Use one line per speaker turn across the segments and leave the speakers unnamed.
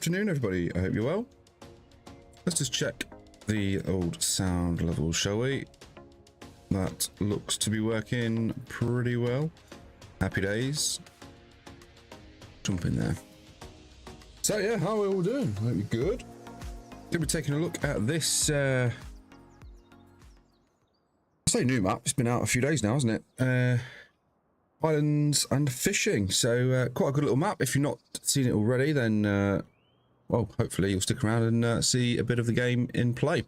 afternoon, everybody. I hope you're well. Let's just check the old sound level, shall we? That looks to be working pretty well. Happy days. Jump in there. So yeah, how are we all doing? I hope you're good. Gonna be taking a look at this I say new map. It's been out a few days now, hasn't it? Highlands and fishing. So quite a good little map. If you've not seen it already, then well, hopefully you'll stick around and see a bit of the game in play.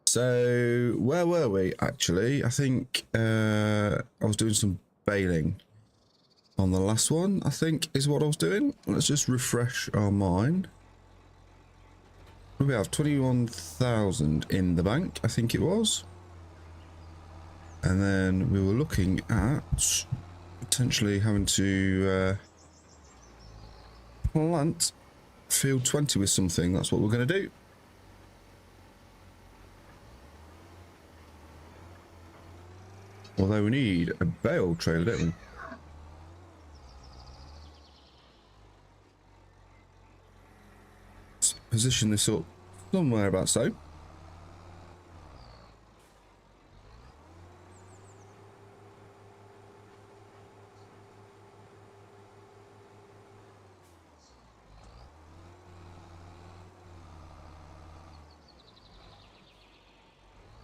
So where were we actually? I think I was doing some bailing on the last one, I think is what I was doing. Let's just refresh our mind. We have 21,000 in the bank, I think it was. And then we were looking at potentially having to plant field 20 with something. That's what we're going to do. Although we need a bale trailer, don't we? Let's position this up somewhere about so.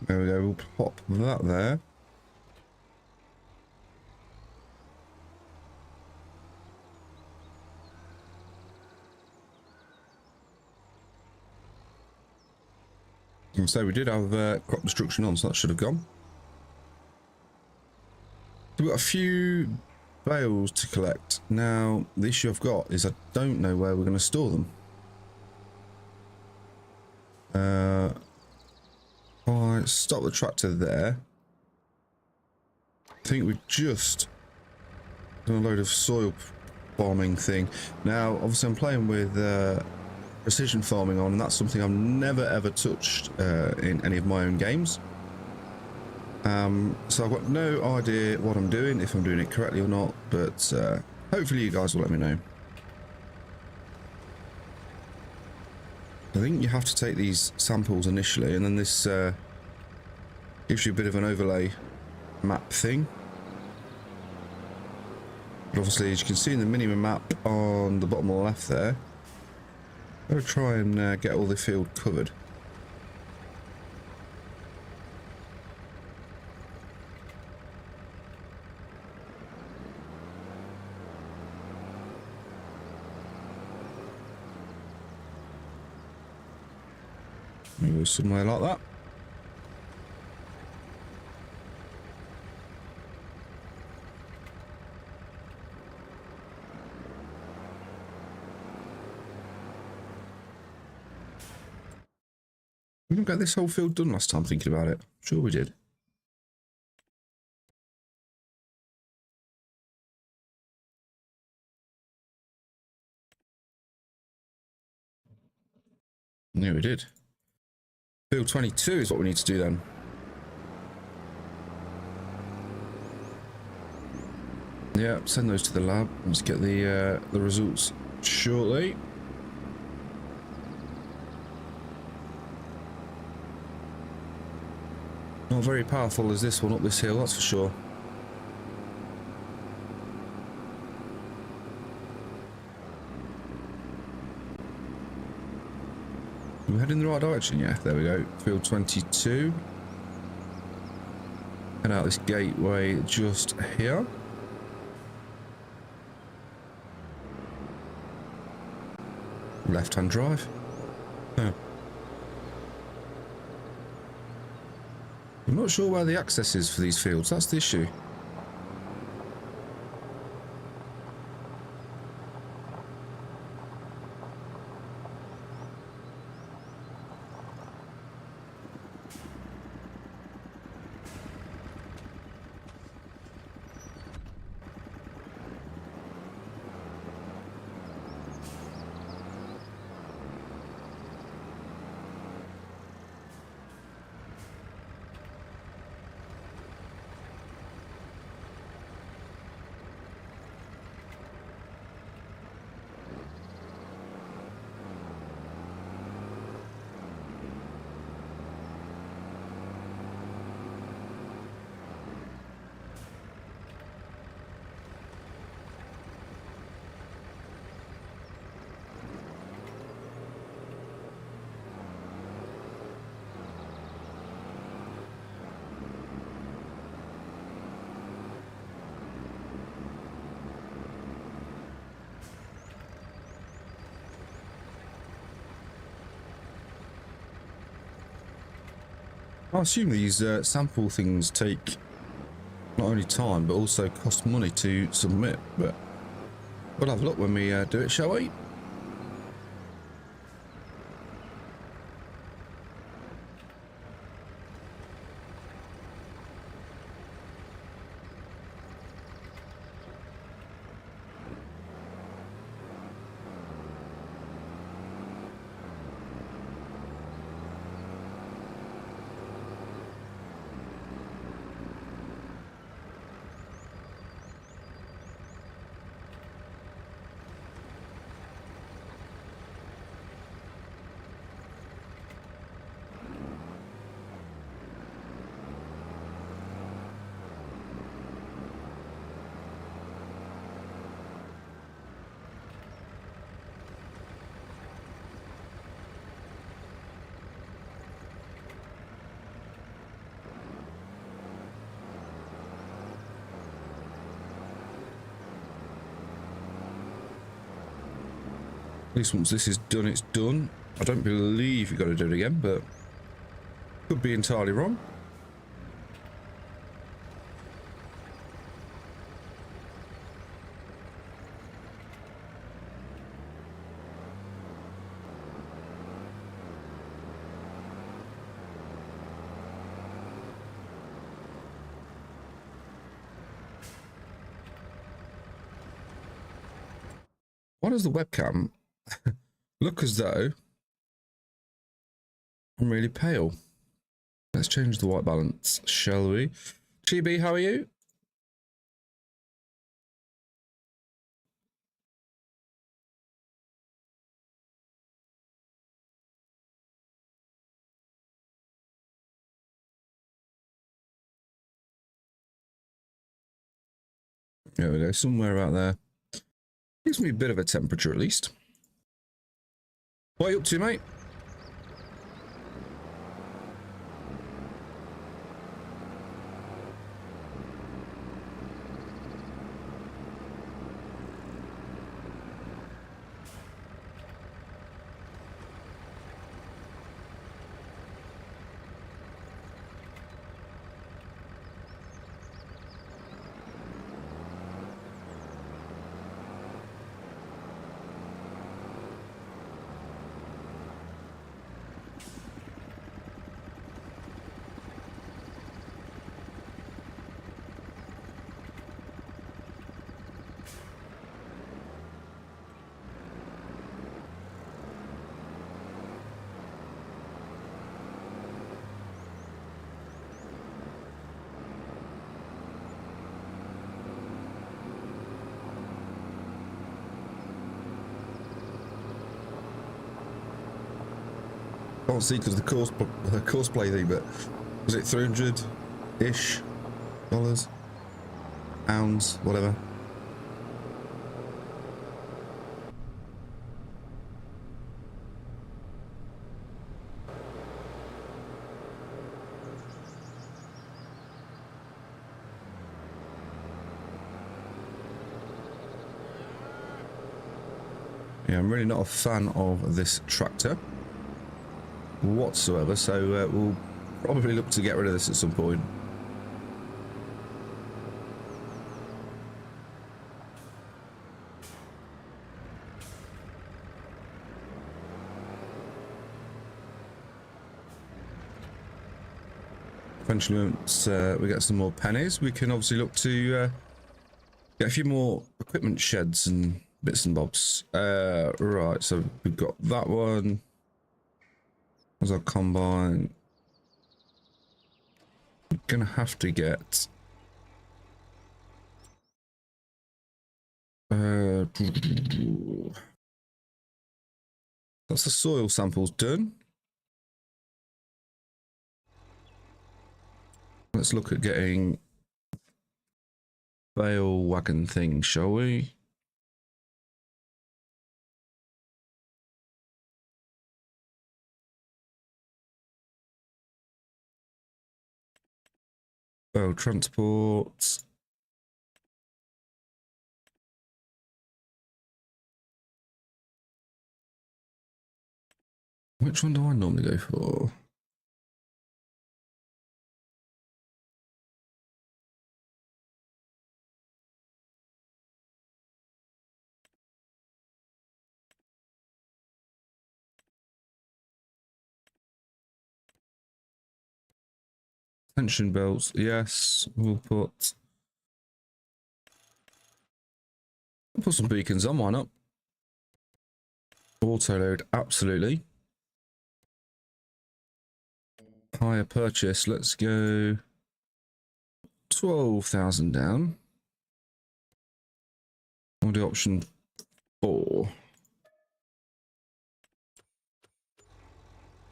There we go, we'll pop that there. And so we did have crop destruction on, so that should have gone. We've got a few bales to collect. Now, the issue I've got is I don't know where we're going to store them. I stop the tractor there. I think we just done a load of soil farming thing. Now, obviously I'm playing with precision farming on, and that's something I've never ever touched in any of my own games. So I've got no idea what I'm doing, if I'm doing it correctly or not, but hopefully you guys will let me know. I think you have to take these samples initially, and then this gives you a bit of an overlay map thing. But obviously, as you can see in the minimap map on the bottom left there, I'm going to try and get all the field covered. Maybe somewhere like that. We didn't get this whole field done last time, thinking about it. Sure we did. Yeah, we did. Field 22 is what we need to do then. Yeah, send those to the lab. Let's get the results shortly. Not very powerful as this one up this hill, that's for sure. We're heading in the right direction, yeah. There we go. Field 22. Head out this gateway just here. Left-hand drive. Oh. I'm not sure where the access is for these fields, that's the issue. I assume these sample things take not only time, but also cost money to submit, but we'll have a look when we do it, shall we? At least once this is done, it's done. I don't believe you've got to do it again, but could be entirely wrong. Why does the webcam look as though I'm really pale? Let's change the white balance, shall we? Chibi, how are you? There we go, somewhere out there. Gives me a bit of a temperature at least. What are you up to, mate? Can't see because of the cosplay thing, but was it 300-ish dollars, pounds, whatever? Yeah, I'm really not a fan of this tractor whatsoever, so we'll probably look to get rid of this at some point. Eventually, once we get some more pennies, we can obviously look to get a few more equipment sheds and bits and bobs. Right, so we've got that one. As our combine, we're gonna have to get that's the soil samples done. Let's look at getting bale wagon thing, shall we? Bale transport. Which one do I normally go for? Tension belts, yes. We'll put some beacons on, why not? Auto load, absolutely. Higher purchase, let's go 12,000 down. We'll do option 4.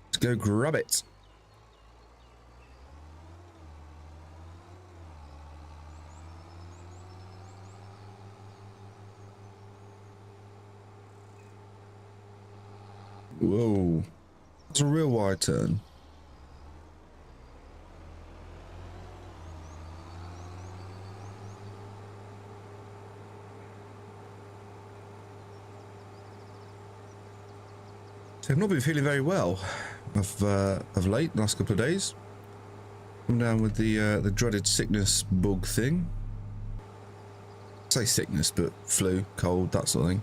Let's go grab it. Whoa, that's a real wide turn. So I've not been feeling very well of late, last couple of days. I'm down with the dreaded sickness bug thing. I say sickness, but flu, cold, that sort of thing.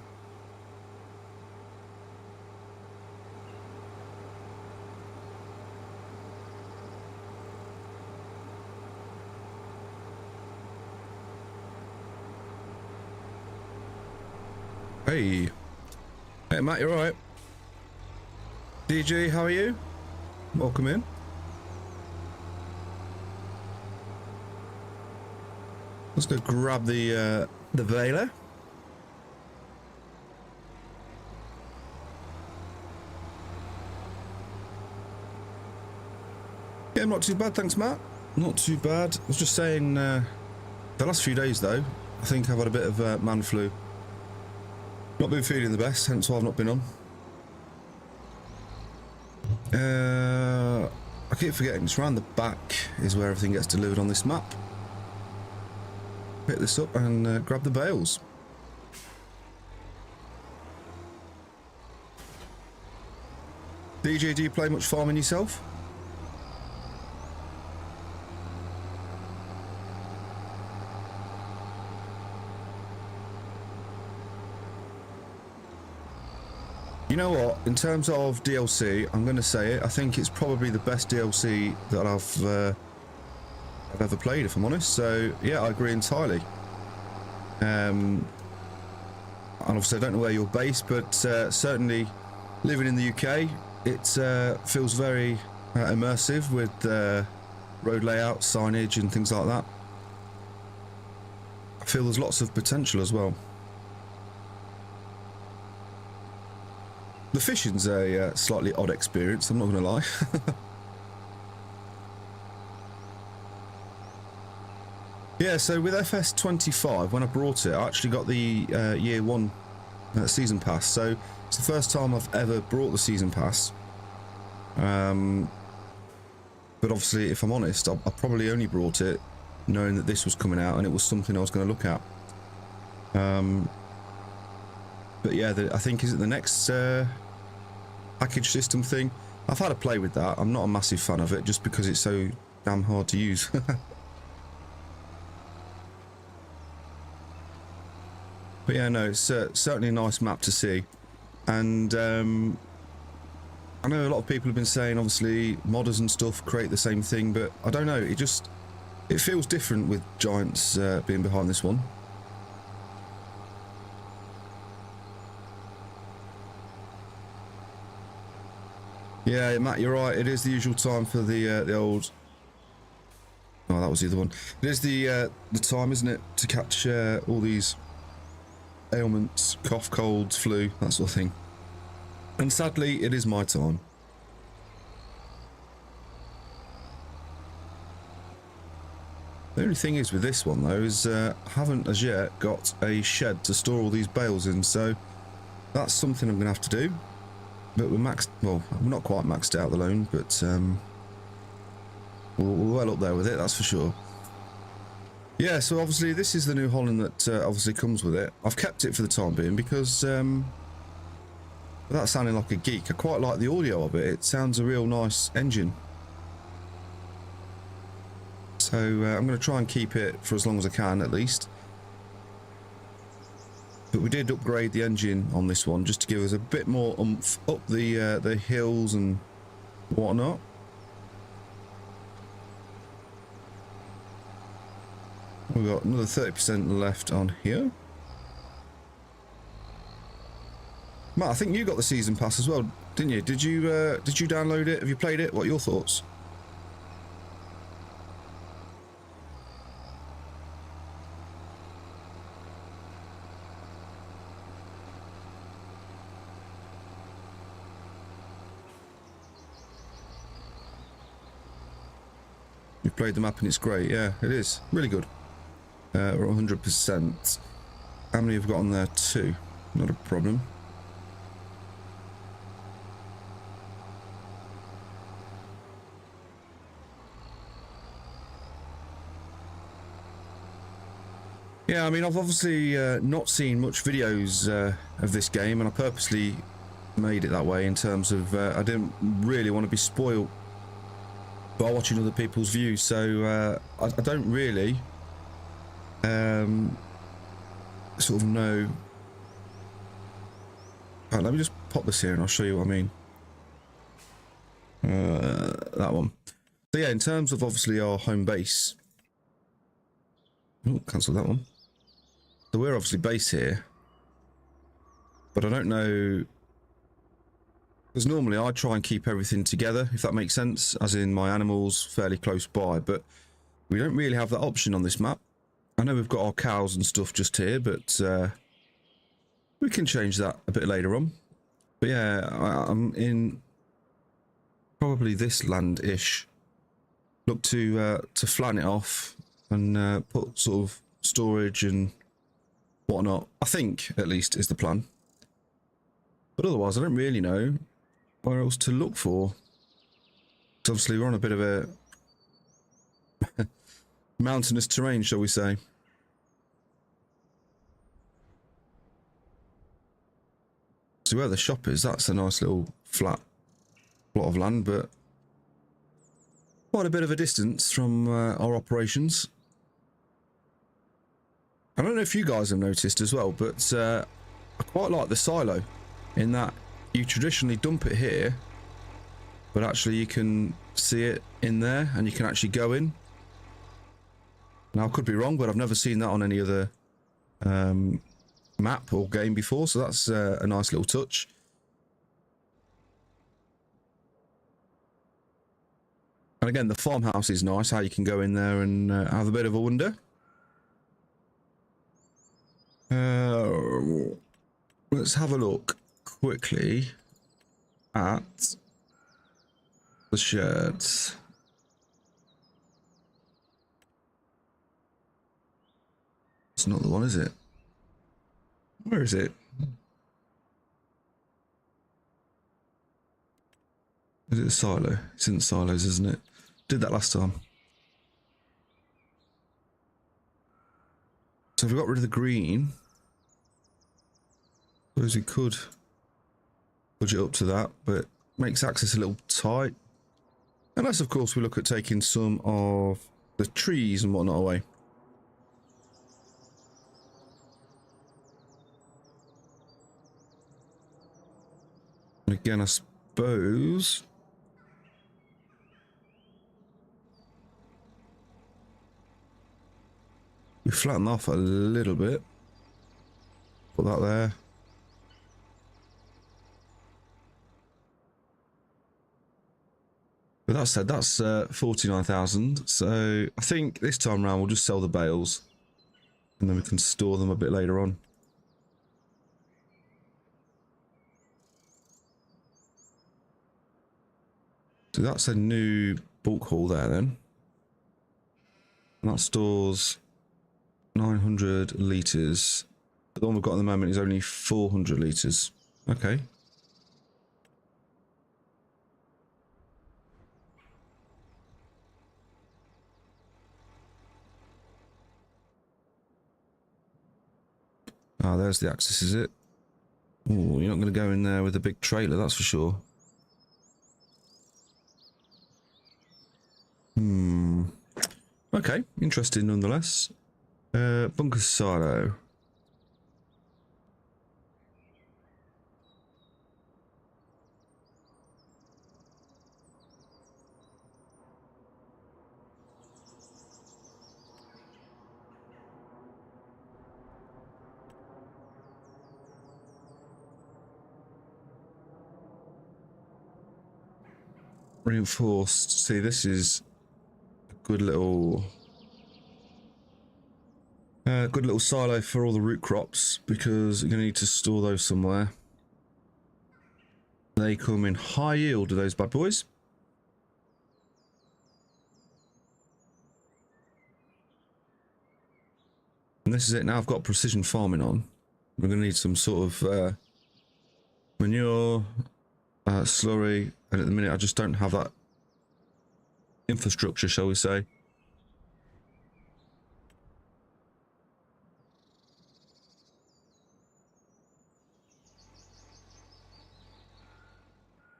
Hey. Hey, Matt, you alright? DJ, how are you? Welcome in. Let's go grab the Vela. Yeah, not too bad, thanks, Matt. Not too bad. I was just saying, the last few days, though, I think I've had a bit of man flu. Not been feeling the best, hence why I've not been on. I keep forgetting, it's around the back is where everything gets delivered on this map. Pick this up and grab the bales. DJ, do you play much farming yourself? You know what, in terms of DLC, I'm going to say it, I think it's probably the best DLC that I've ever played, if I'm honest. So yeah, I agree entirely. And obviously I don't know where you're based, but certainly living in the UK, it feels very immersive with road layout, signage and things like that. I feel there's lots of potential as well. The fishing's a slightly odd experience, I'm not going to lie. Yeah, so with FS25, when I brought it, I actually got the year 1 season pass. So it's the first time I've ever brought the season pass. But obviously, if I'm honest, I probably only brought it knowing that this was coming out and it was something I was going to look at. But yeah, I think, is it the next package system thing? I've had a play with that. I'm not a massive fan of it just because it's so damn hard to use. But yeah, no, it's certainly a nice map to see. And I know a lot of people have been saying, obviously, modders and stuff create the same thing, but I don't know, it feels different with Giants being behind this one. Yeah, Matt, you're right. It is the usual time for the old. Oh, that was the other one. It is the time, isn't it, to catch all these ailments, cough, colds, flu, that sort of thing. And sadly, it is my time. The only thing is with this one though is I haven't as yet got a shed to store all these bales in, so that's something I'm going to have to do. But we're maxed, well, we're not quite maxed out the loan, but we're well up there with it, that's for sure. Yeah, so obviously this is the New Holland that obviously comes with it. I've kept it for the time being because, without sounding like a geek, I quite like the audio of it. It sounds a real nice engine. So I'm going to try and keep it for as long as I can at least. But we did upgrade the engine on this one just to give us a bit more oomph up the hills and whatnot. We've got another 30% left on here. Matt, I think you got the season pass as well, didn't you? Did you download it? Have you played it? What are your thoughts? You played the map and it's great. Yeah, it is really good. We're 100%. How many have got on there? 2. Not a problem. Yeah, I mean, I've obviously not seen much videos of this game, and I purposely made it that way in terms of I didn't really want to be spoiled by watching other people's views, so I don't really sort of know. Right, let me just pop this here and I'll show you what I mean. That one. So yeah, in terms of obviously our home base. Oh, cancel that one. So we're obviously based here, but I don't know, because normally I try and keep everything together, if that makes sense, as in my animals fairly close by, but we don't really have that option on this map. I know we've got our cows and stuff just here, but we can change that a bit later on. But yeah, I'm in probably this land-ish. Look to flatten it off and put sort of storage and whatnot, I think, at least, is the plan. But otherwise, I don't really know where else to look for. So obviously, we're on a bit of a mountainous terrain, shall we say. So where the shop is, that's a nice little flat plot of land, but quite a bit of a distance from our operations. I don't know if you guys have noticed as well, but I quite like the silo in that you traditionally dump it here, but actually you can see it in there and you can actually go in. Now I could be wrong, but I've never seen that on any other map or game before, so that's a nice little touch. And again, the farmhouse is nice, how you can go in there and have a bit of a wander. Let's have a look quickly at the shirts. It's not the one, is it? Where is it? Is it a silo? It's in the silos, isn't it? Did that last time. So if we got rid of the green, I suppose we could budget up to that, but it makes access a little tight. Unless, of course, we look at taking some of the trees and whatnot away. And again, I suppose we flatten off a little bit. Put that there. But that said, that's 49,000. So I think this time around we'll just sell the bales, and then we can store them a bit later on. So that's a new bulk haul there then. And that stores 900 litres. The one we've got at the moment is only 400 litres. Okay. Ah, there's the access, is it? Oh, you're not going to go in there with a big trailer, that's for sure. Okay, interesting nonetheless. Bunker silo. Reinforced. See, this is a good little silo for all the root crops, because you're going to need to store those somewhere. They come in high yield, do those bad boys. And this is it. Now I've got precision farming on. We're going to need some sort of manure, slurry, and at the minute I just don't have that infrastructure, shall we say.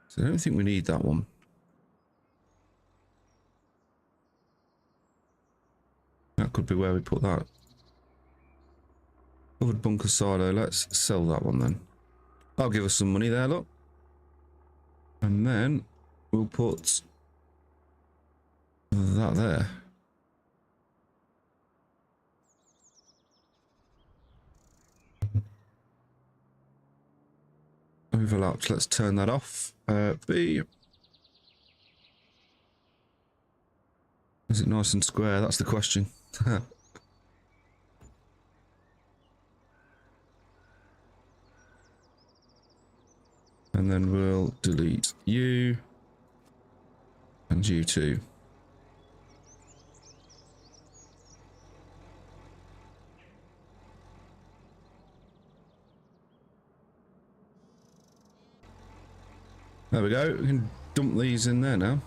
So I don't think we need that one. That could be where we put that. Covered bunker silo, let's sell that one then. That'll give us some money there, look. And then we'll put that there. Overlapped, let's turn that off. B. Is it nice and square? That's the question. And then we'll delete you and you too. There we go. We can dump these in there now.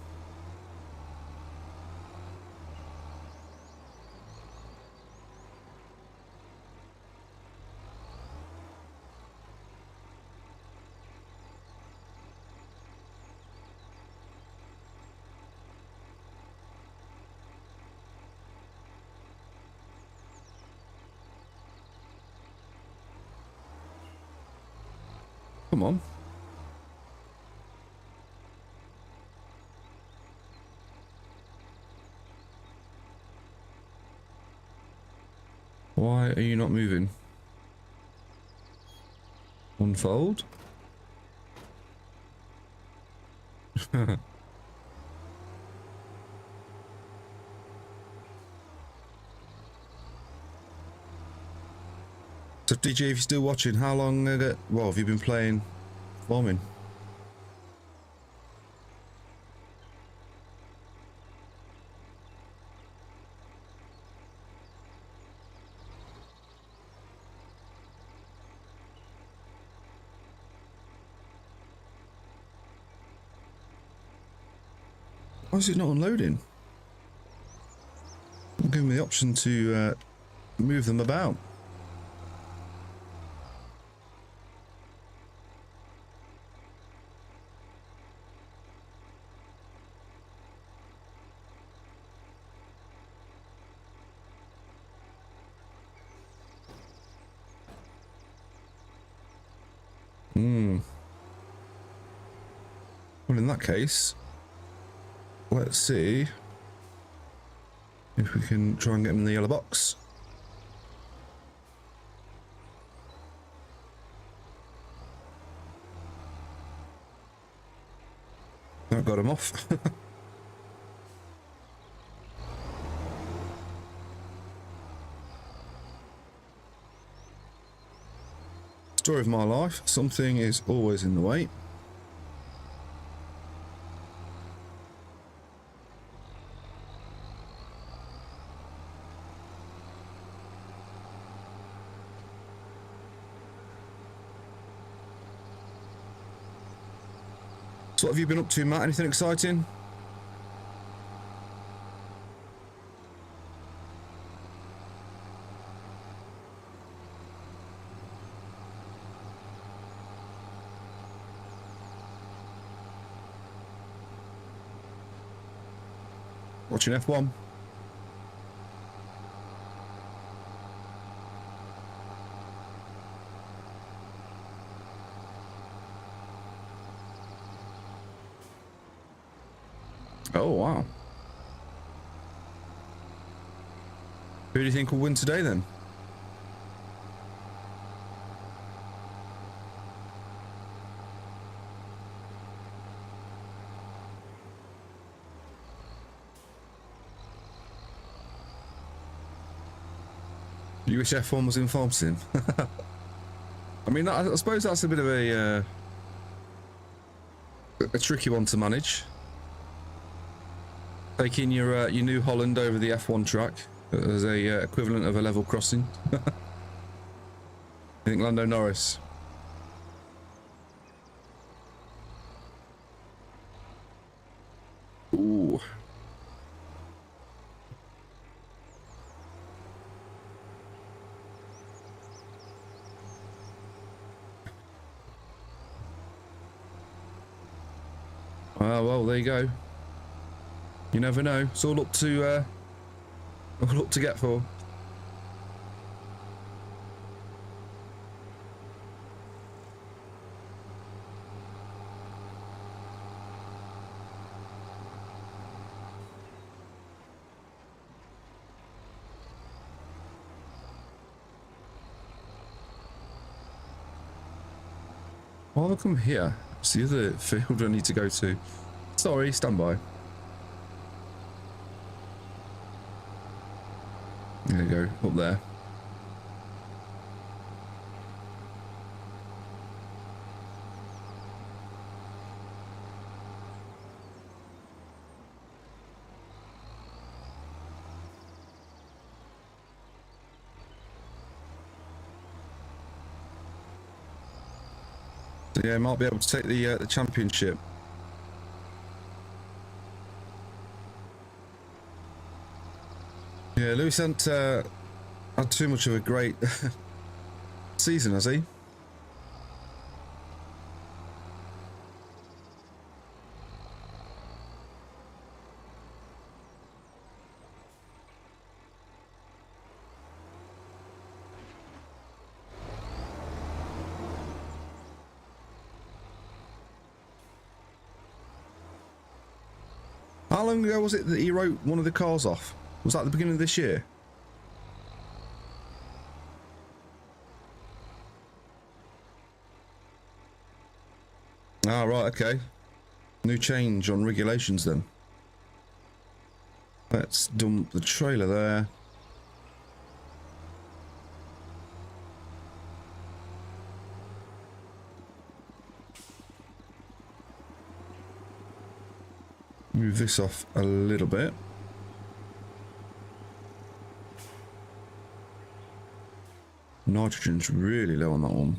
Come on. Why are you not moving? Unfold. So DJ, if you're still watching, how long well, have you been playing farming? Why is it not unloading? Not giving me the option to move them about. Well, in that case, let's see if we can try and get them in the yellow box. That got him off. Story of my life, something is always in the way. So what have you been up to, Matt? Anything exciting? Watching F1. Oh, wow. Who do you think will win today, then? You wish F1 was in Farm Sim? I mean, I suppose that's a bit of a tricky one to manage. Taking your New Holland over the F1 track as a equivalent of a level crossing. I think Lando Norris. Ooh. Well, there you go. You never know. It's all up to get for. I'll come here. It's the other field I need to go to. Sorry, stand by. There you go, up there. So yeah, might be able to take the championship. Yeah, Lewis hasn't had too much of a great season, has he? How long ago was it that he wrote one of the cars off? Was that at the beginning of this year? Ah, right, okay. New change on regulations then. Let's dump the trailer there. Move this off a little bit. Nitrogen's really low on that one.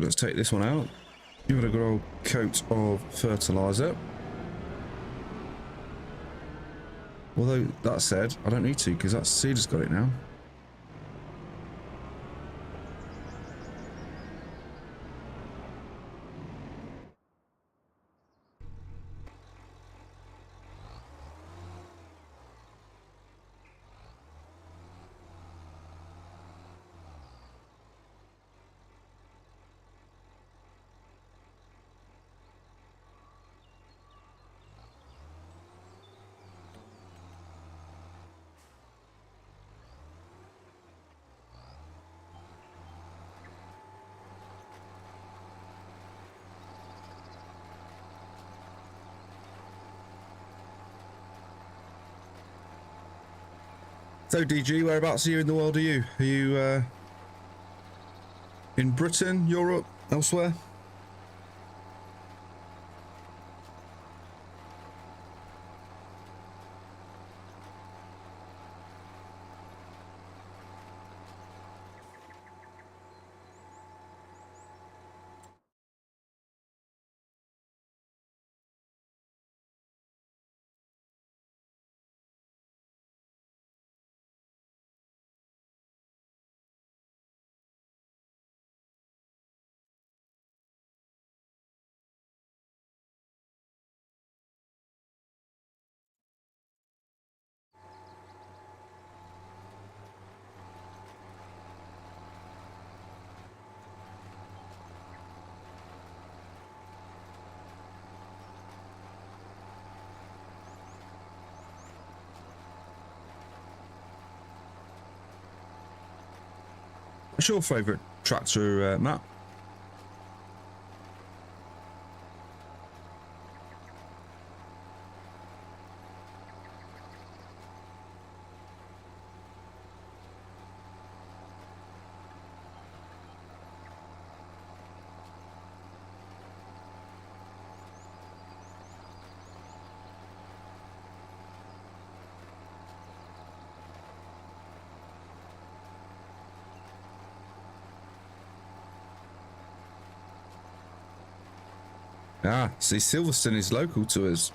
Let's take this one out. Give it a good old coat of fertilizer. Although, that said, I don't need to because that seed has got it now. So DG, whereabouts are you in the world? Are you in Britain, Europe, elsewhere? What's your favourite tractor, Matt? Ah, see, Silverstone is local to us.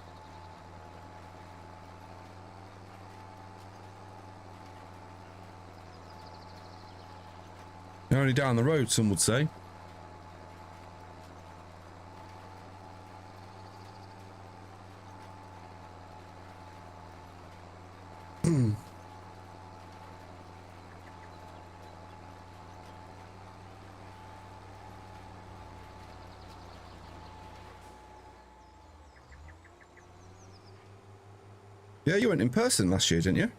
Only down the road, some would say. Yeah, you went in person last year, didn't you?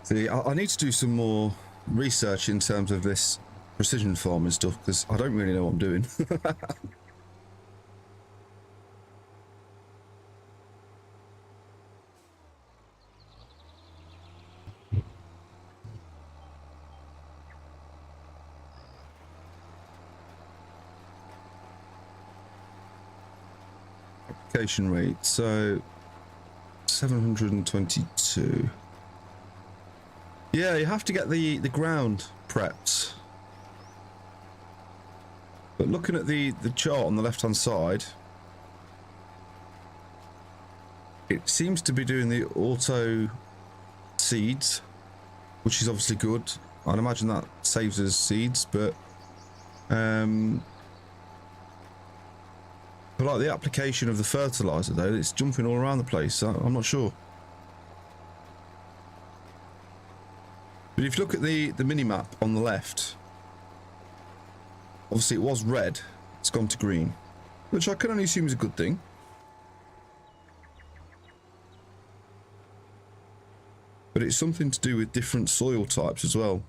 See, I need to do some more research in terms of this precision farming stuff, because I don't really know what I'm doing. Application rate, so 722. Yeah, you have to get the ground prepped. But looking at the chart on the left hand side, it seems to be doing the auto seeds, which is obviously good. I'd imagine that saves us seeds, but like the application of the fertilizer though, it's jumping all around the place, so I'm not sure. But if you look at the mini-map on the left, obviously it was red, it's gone to green, which I can only assume is a good thing. But it's something to do with different soil types as well.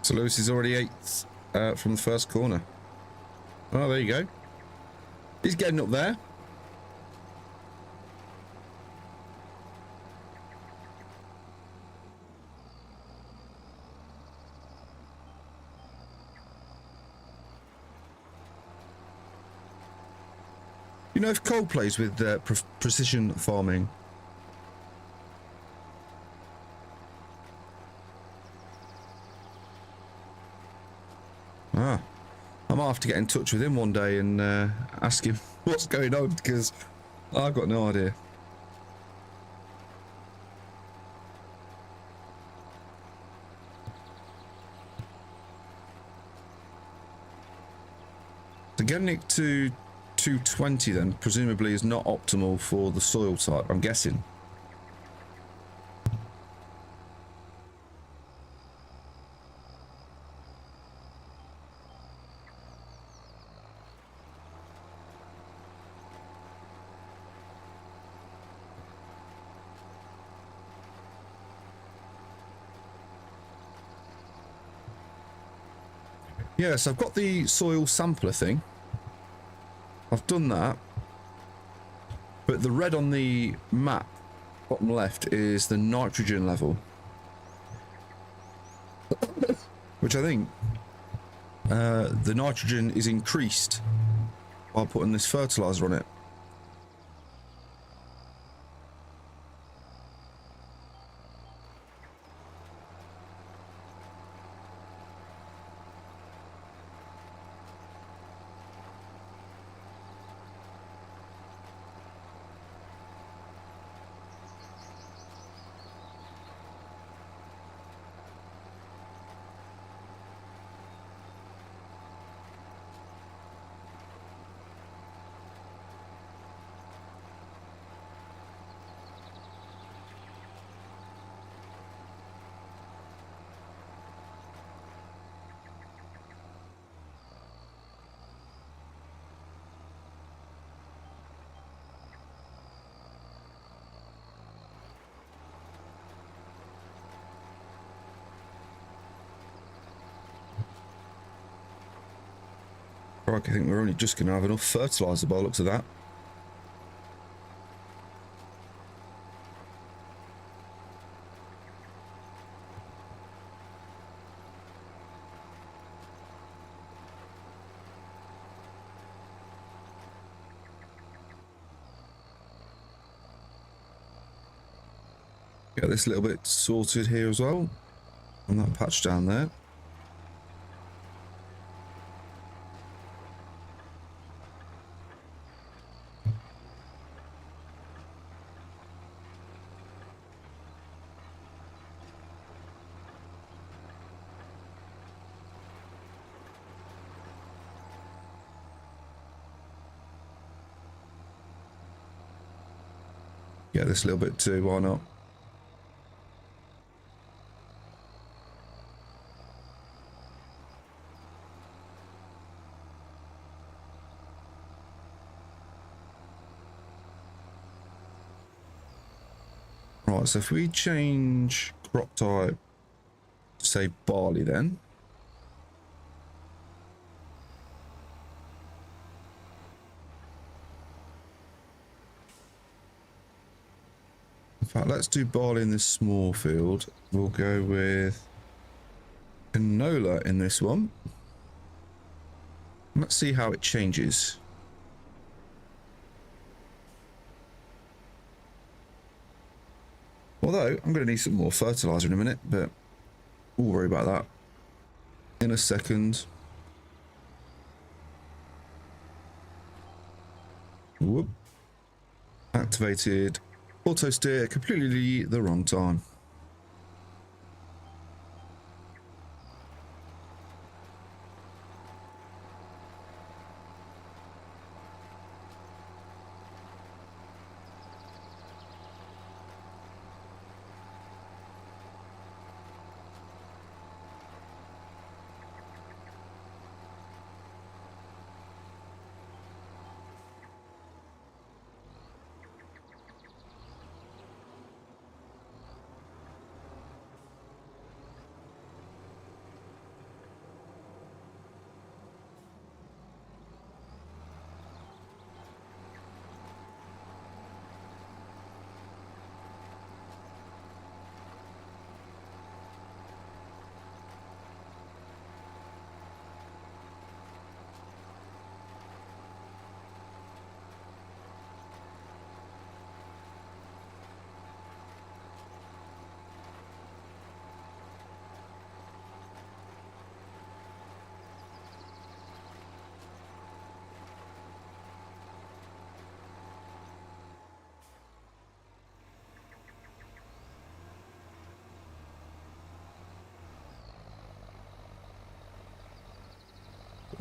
So Lewis is already 8th from the first corner. Oh, there you go. He's getting up there. You know, if Cole plays with precision farming, I might have to get in touch with him one day and ask him what's going on, because I've got no idea. So getting it to 220 then presumably is not optimal for the soil type, I'm guessing. Yes, I've got the soil sampler thing. I've done that. But the red on the map, bottom left, is the nitrogen level. Which I think the nitrogen is increased while putting this fertilizer on it. I think we're only just going to have enough fertiliser by the looks of that. Get this little bit sorted here as well, on that patch down there. Get this little bit too, why not? Right, so if we change crop type, say barley then. In fact, let's do barley in this small field. We'll go with canola in this one. Let's see how it changes. Although, I'm going to need some more fertiliser in a minute, but we'll worry about that in a second. Whoop. Activated auto steer completely the wrong time.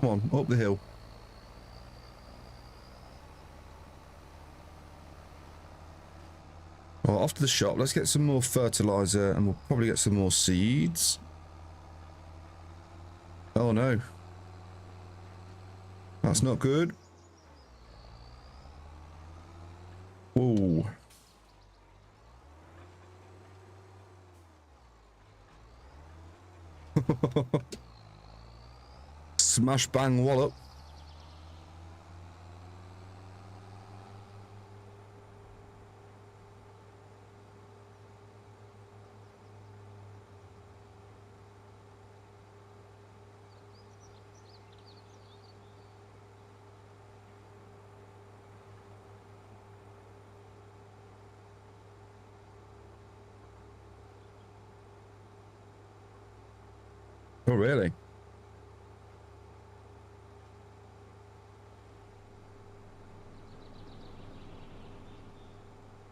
Come on, up the hill. Well, off to the shop. Let's get some more fertiliser and we'll probably get some more seeds. Oh no. That's not good. Whoa. Smash bang wallop. Oh really?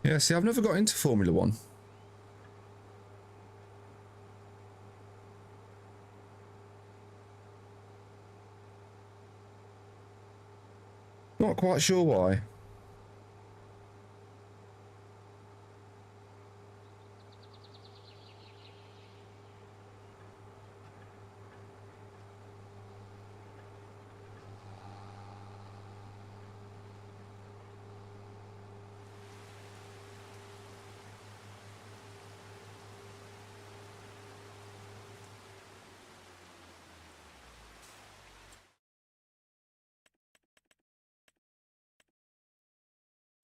Yeah, see, I've never got into Formula One. Not quite sure why.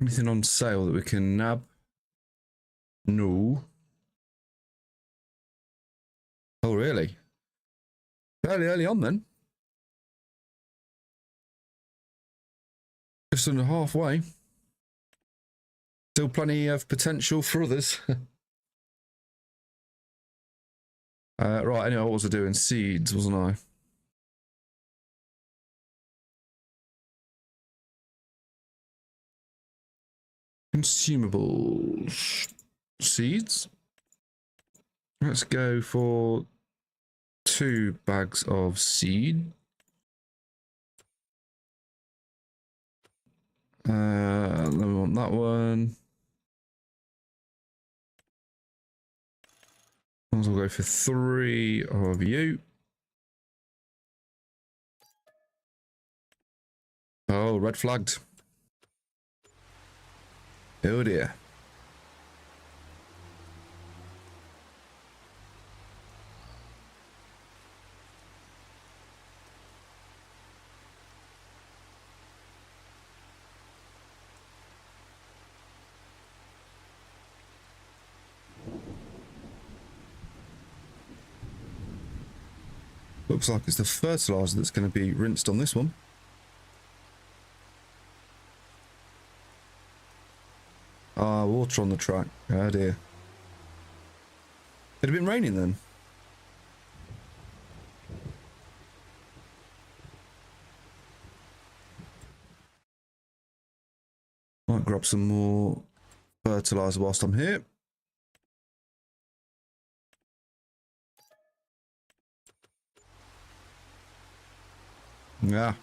Anything on sale that we can nab? No. Oh, really? Fairly early on then. Just under halfway. Still plenty of potential for others. Right, anyway, what was I doing? Seeds, wasn't I? Consumables. Seeds. Let's go for 2 bags of seed. Then we want that one. I'll go for 3 of you. Oh, red flagged. Oh dear. Looks like it's the fertilizer that's going to be rinsed on this one. Ah, water on the track. Oh dear. It had been raining then. Might grab some more fertilizer whilst I'm here. Yeah.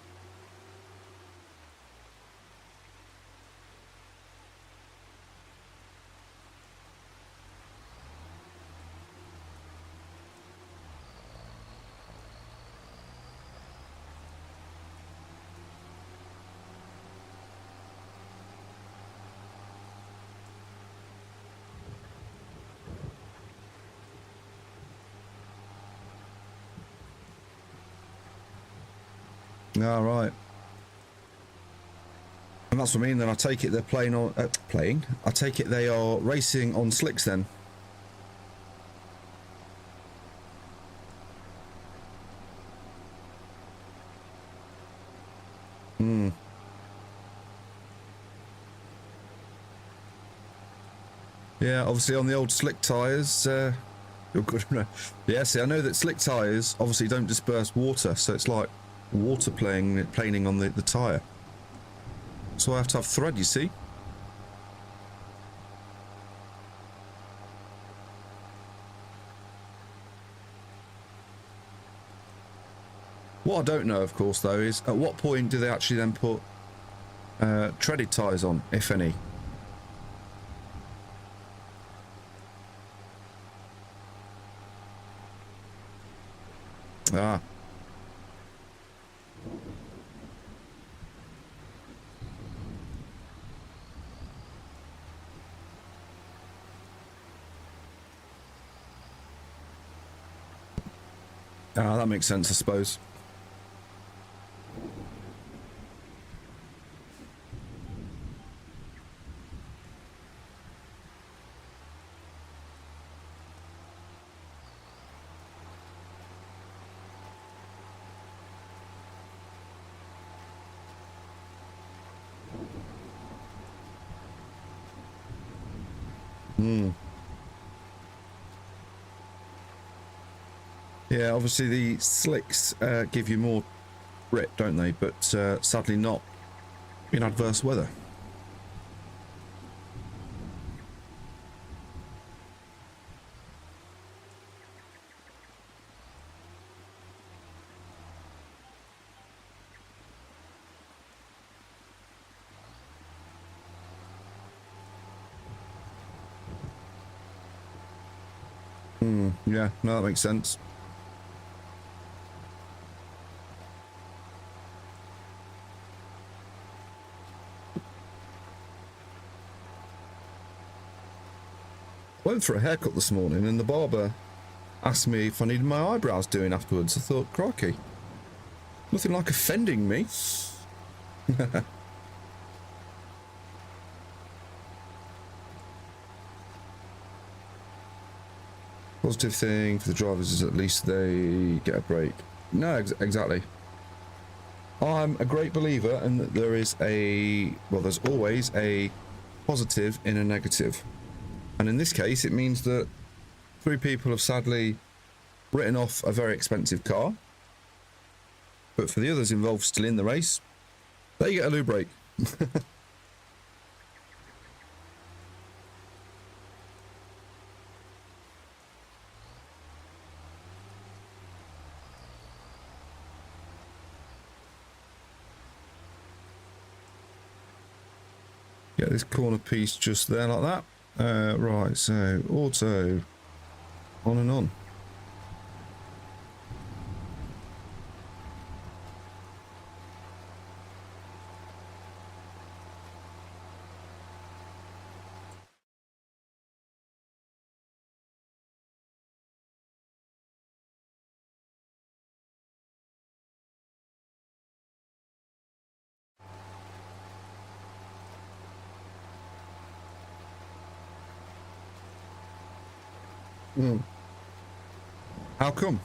All right. And that's what I mean. Then I take it they're playing on playing. I take it they are racing on slicks then. Hmm. Yeah, obviously on the old slick tyres, you're good. Yeah, see, I know that slick tyres obviously don't disperse water, so it's like water planing on the tyre. So I have to have thread, you see. What I don't know, of course, though, is at what point do they actually then put treaded tyres on, if any? Ah. Ah, that makes sense, I suppose. Hmm. Yeah, obviously the slicks give you more grip, don't they? But sadly not in adverse weather. Yeah, no, that makes sense. I went for a haircut this morning and the barber asked me if I needed my eyebrows doing afterwards. I thought, crikey, nothing like offending me. Positive thing for the drivers is at least they get a break. No, exactly. I'm a great believer in that there is there's always a positive in a negative. And in this case, it means that 3 people have sadly written off a very expensive car. But for the others involved still in the race, they get a loo break. Get this corner piece just there like that. Right, so auto, on and on. How come?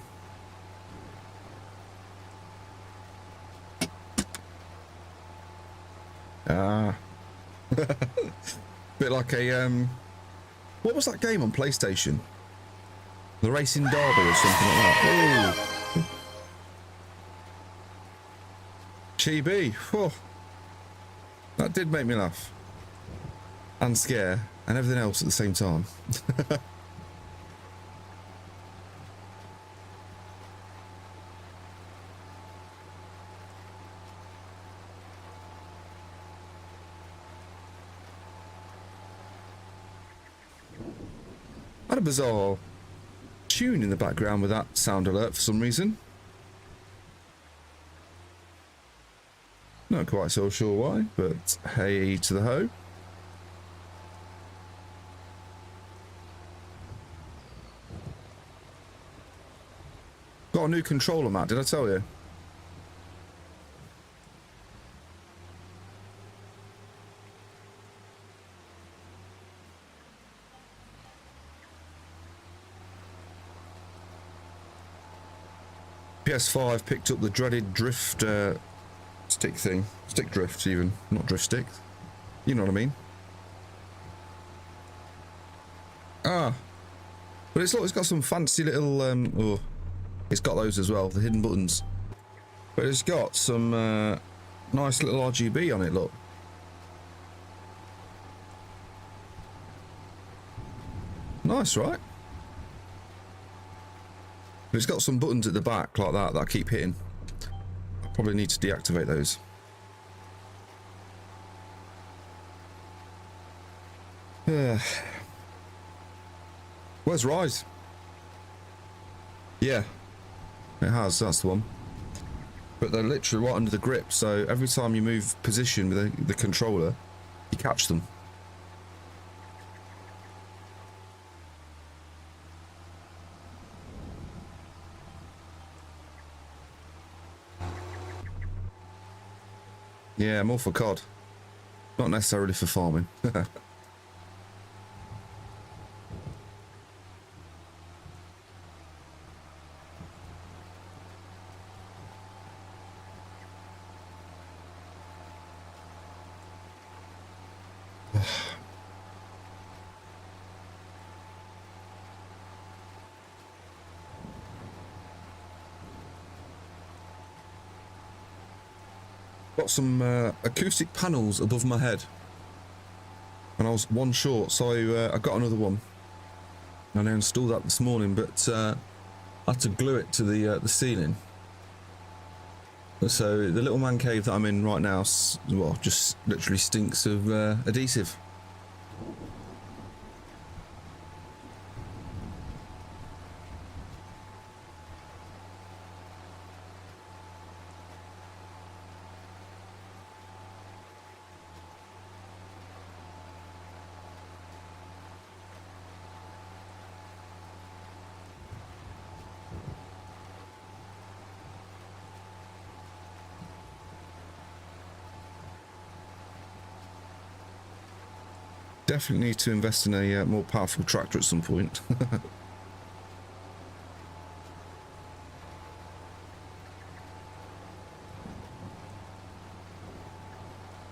Bit like a what was that game on PlayStation? The Racing Derby or something like that. Oh. Chibi. Oh. That did make me laugh. And scare and everything else at the same time. Had a bizarre tune in the background with that sound alert for some reason. Not quite so sure why, but hey to the ho. Got a new controller, Matt, did I tell you? PS5 picked up the dreaded drift stick thing. Stick drift even, not drift stick. You know what I mean. Ah. But it's got some fancy little oh, it's got those as well, the hidden buttons. But it's got some nice little RGB on it, look. Nice, right? It's got some buttons at the back like that I keep hitting. I probably need to deactivate those. Where's Rise? Yeah, it has, that's the one. But they're literally right under the grip, so every time you move position with the controller, you catch them. Yeah, more for COD. Not necessarily for farming. Got some acoustic panels above my head, and I was one short, so I got another one. And I installed that this morning, but I had to glue it to the ceiling. So the little man cave that I'm in right now, well, just literally stinks of adhesive. Definitely need to invest in a more powerful tractor at some point.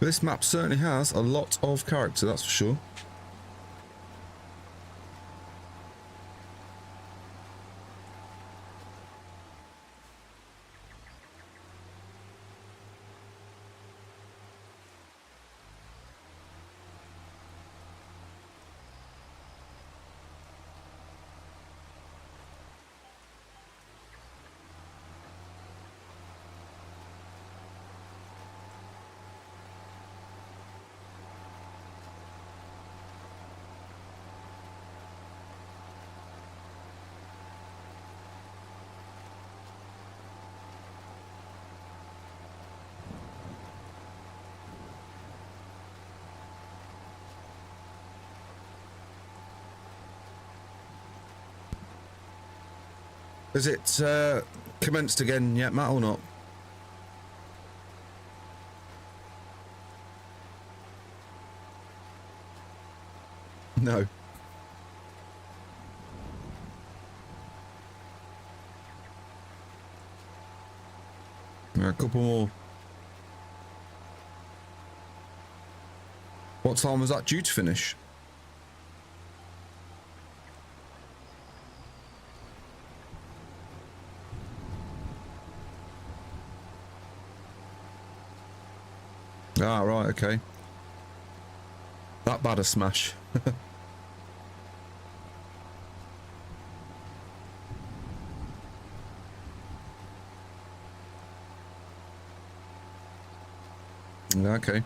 This map certainly has a lot of character, that's for sure. Has it commenced again yet, Matt, or not? No. A couple more. What time was that due to finish? Ah, right, okay. That bad a smash. Okay.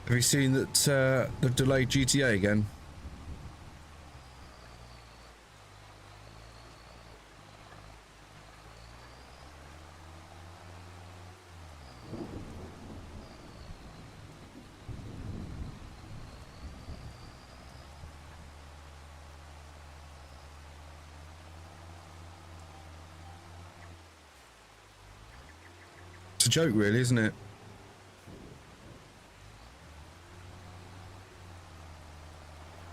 Have you seen that they've delayed GTA again? It's a joke, really, isn't it?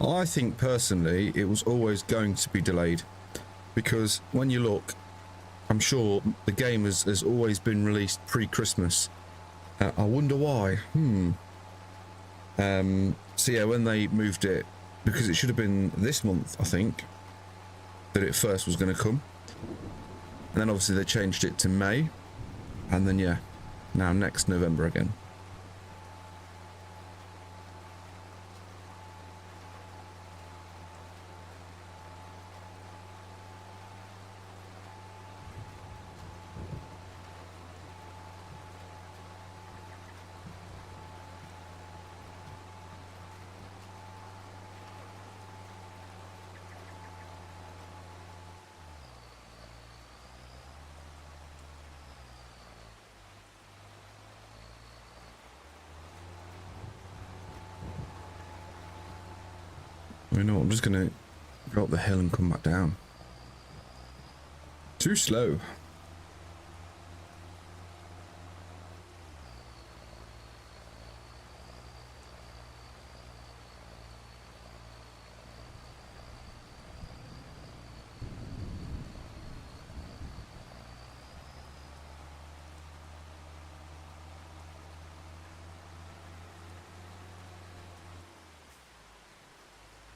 I think personally it was always going to be delayed, because when you look, I'm sure the game has always been released pre-Christmas. I wonder why. So yeah, when they moved it, because it should have been this month, I think, that it first was going to come, and then obviously they changed it to May, and then yeah, now next November again. You know, I'm just gonna go up the hill and come back down. Too slow.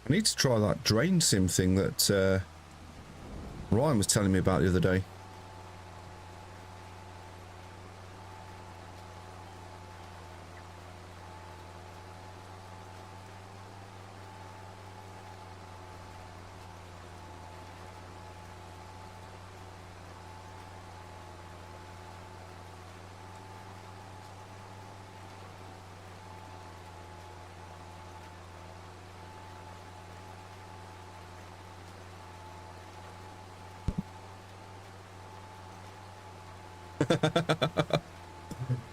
I need to try that drain sim thing that Ryan was telling me about the other day.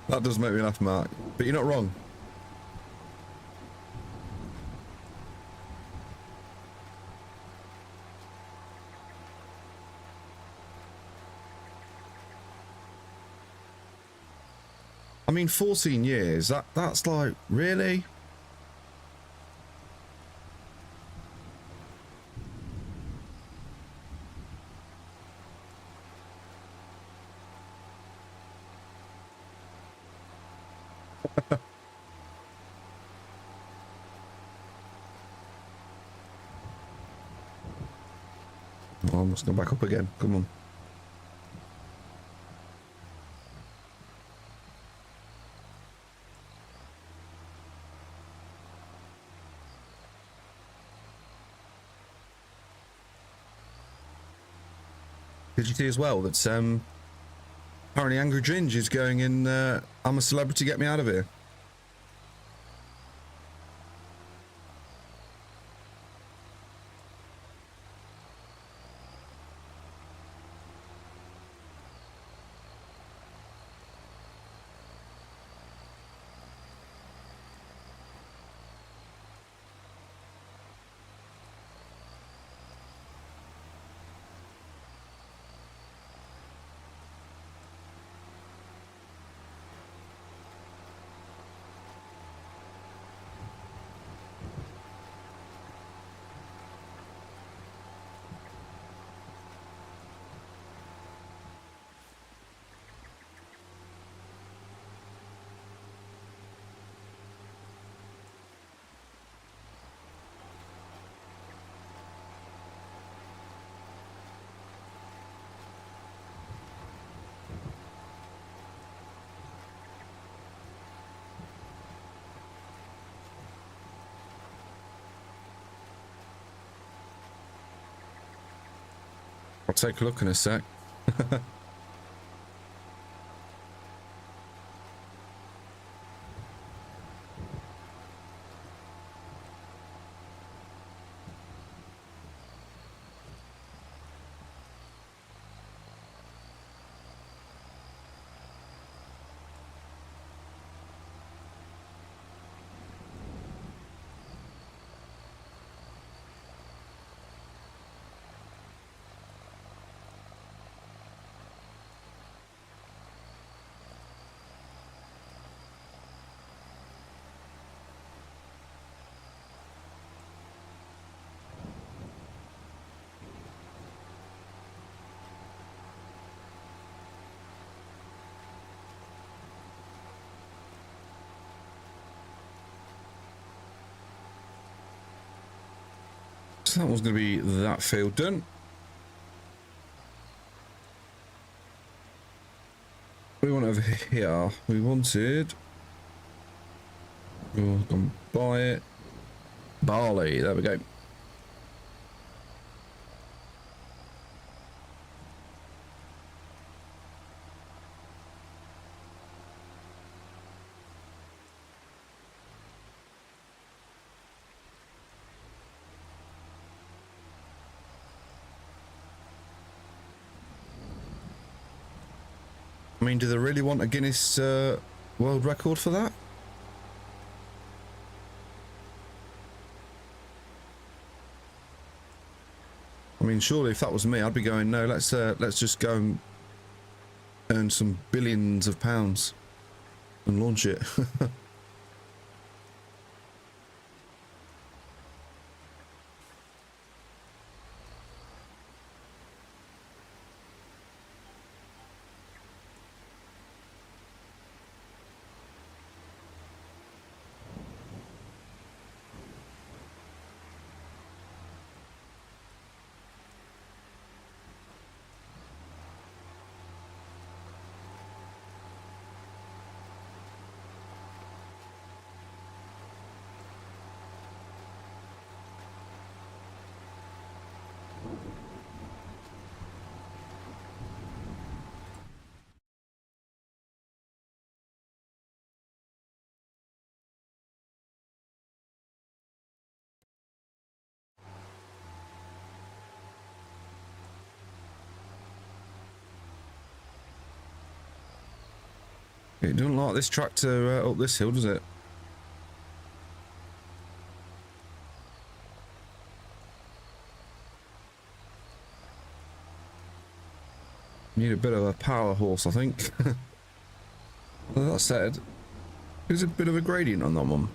That does make me laugh, Mark. But you're not wrong. I mean, 14 years, that's like, really? Oh, I'm just going back up again. Come on. Did you see as well that apparently Angry Ginge is going in I'm a Celebrity, Get Me Out of Here? I'll take a look in a sec. So that was going to be that field done. What do we want over here? We wanted... Oh, gone buy it. Barley, there we go. I mean, do they really want a Guinness World Record for that? I mean, surely if that was me, I'd be going, no, let's just go and earn some billions of pounds and launch it. It doesn't like this tractor up this hill, does it? Need a bit of a power horse, I think. Well, that said, there's a bit of a gradient on that one.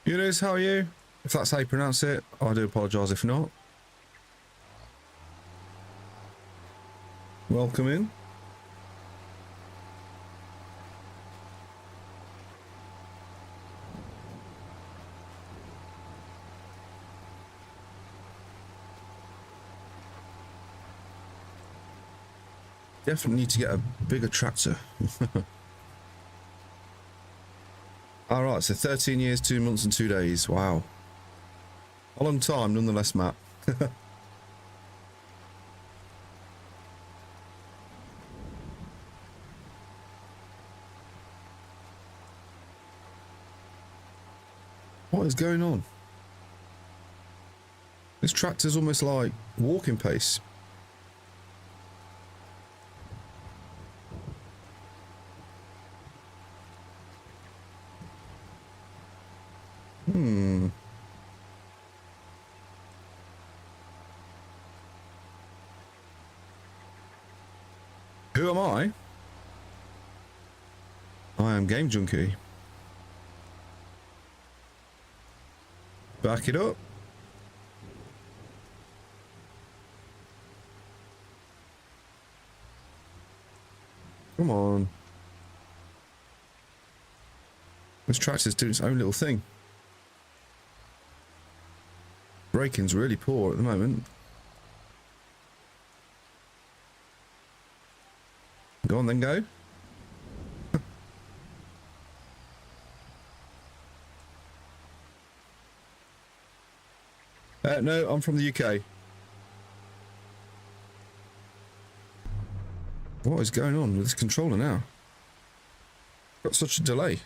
Eunice, how are you? If that's how you pronounce it, I do apologise if not. Welcome in. Definitely need to get a bigger tractor. Alright, so 13 years, 2 months and 2 days. Wow. A long time, nonetheless, Matt. What is going on? This tractor's almost like walking pace. Who am I? I am Game Junkie. Back it up. Come on. This tractor's doing its own little thing. Braking's really poor at the moment. Go on then, go. No, I'm from the UK. What is going on with this controller now? Got such a delay.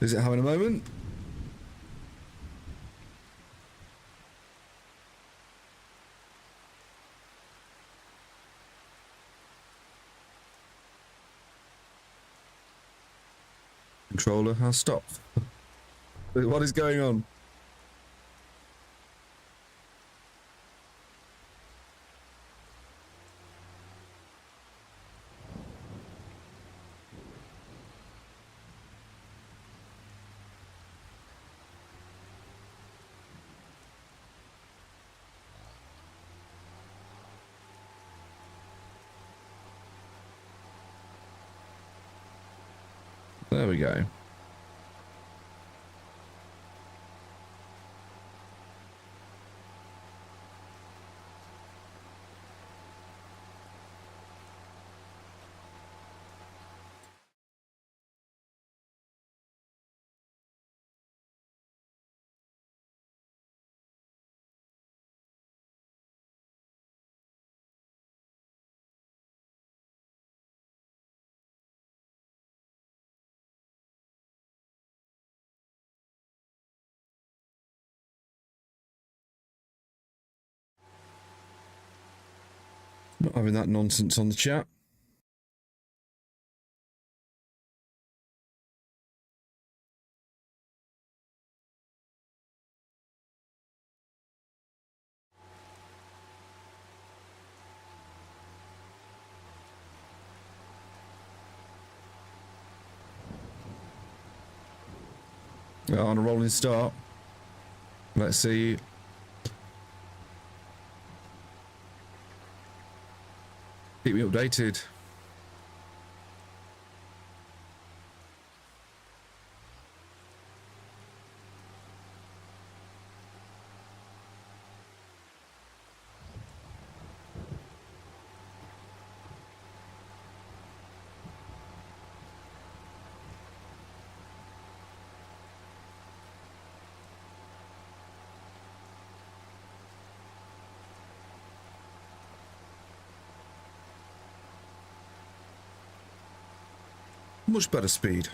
Is it having a moment? Controller has stopped. What is going on? There we go. Not having that nonsense on the chat. On a rolling start. Let's see. Keep me updated. much better speed.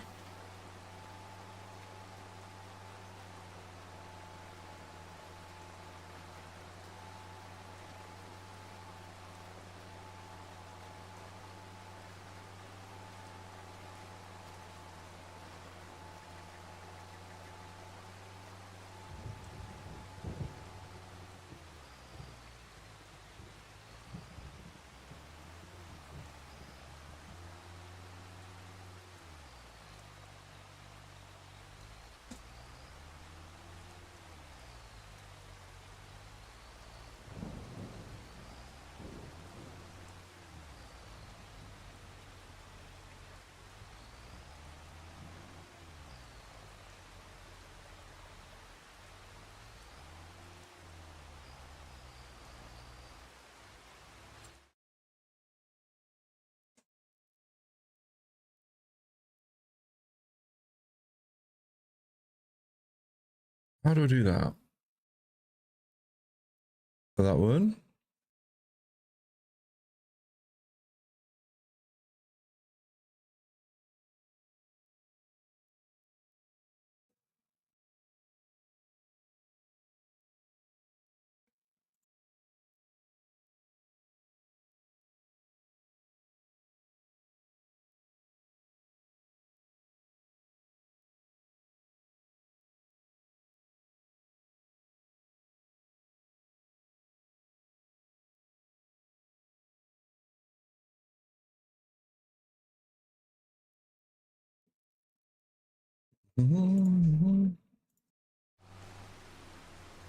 How do I do that? For that one?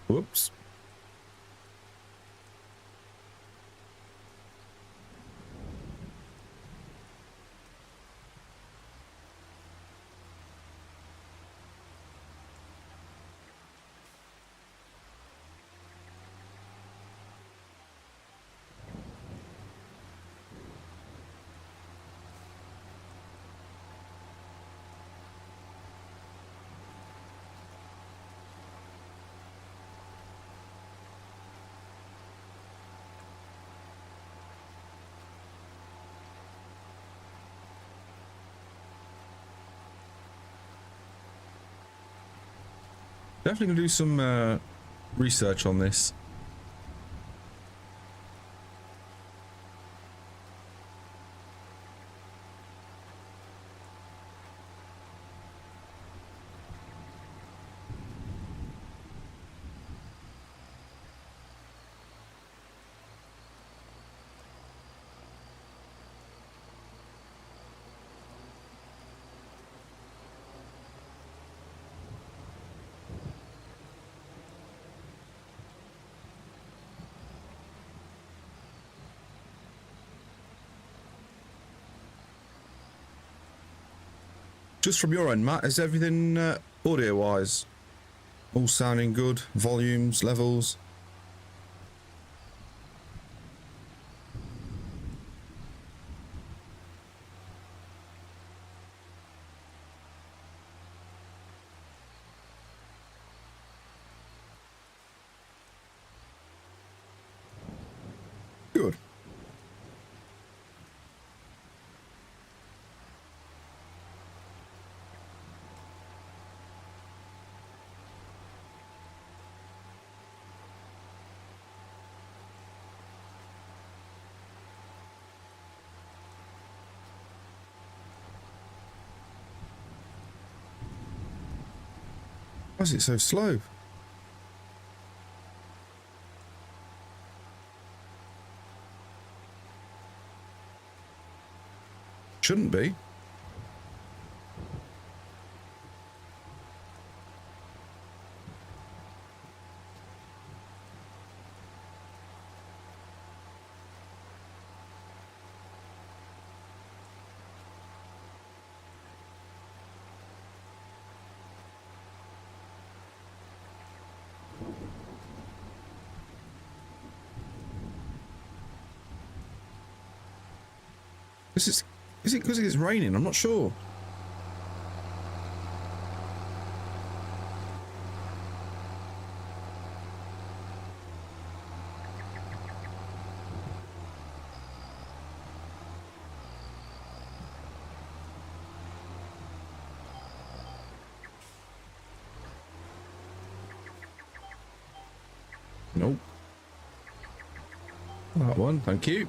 Whoops. Definitely gonna do some research on this. Just from your end, Matt, is everything audio-wise all sounding good? Volumes, levels? Good. Why is it so slow? Shouldn't be. Is it because it's raining? I'm not sure. Nope. That one, thank you.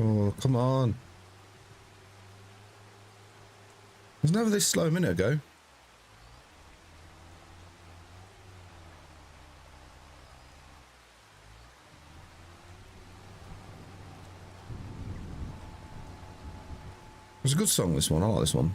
Oh, come on. It was never this slow a minute ago. It was a good song, this one. I like this one.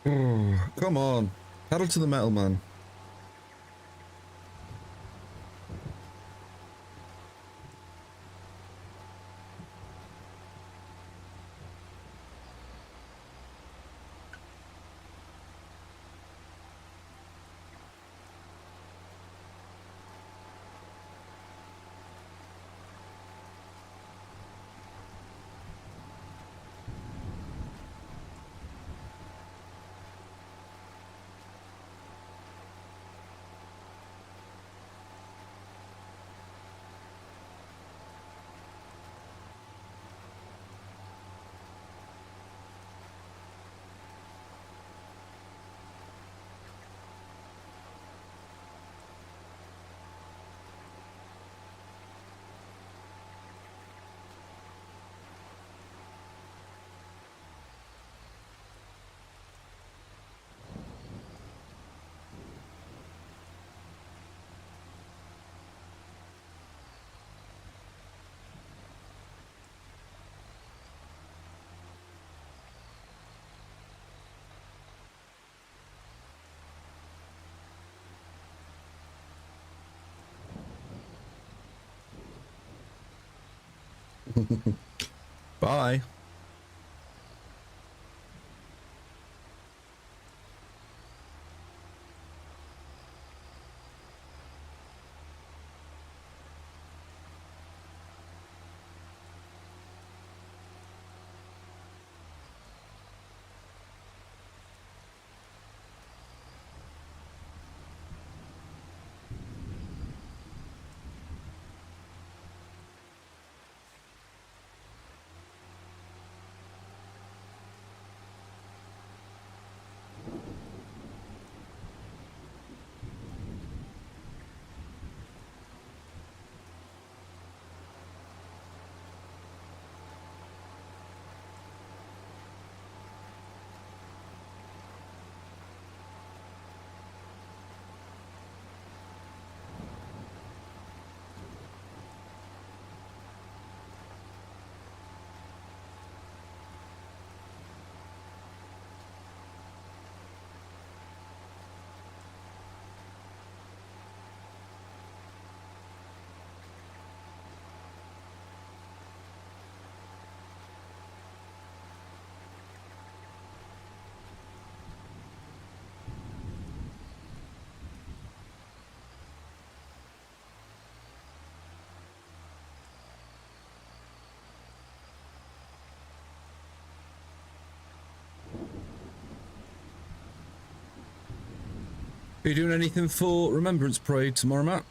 Oh, come on. Paddle to the metal, man. Bye. Are you doing anything for Remembrance Parade tomorrow, Matt?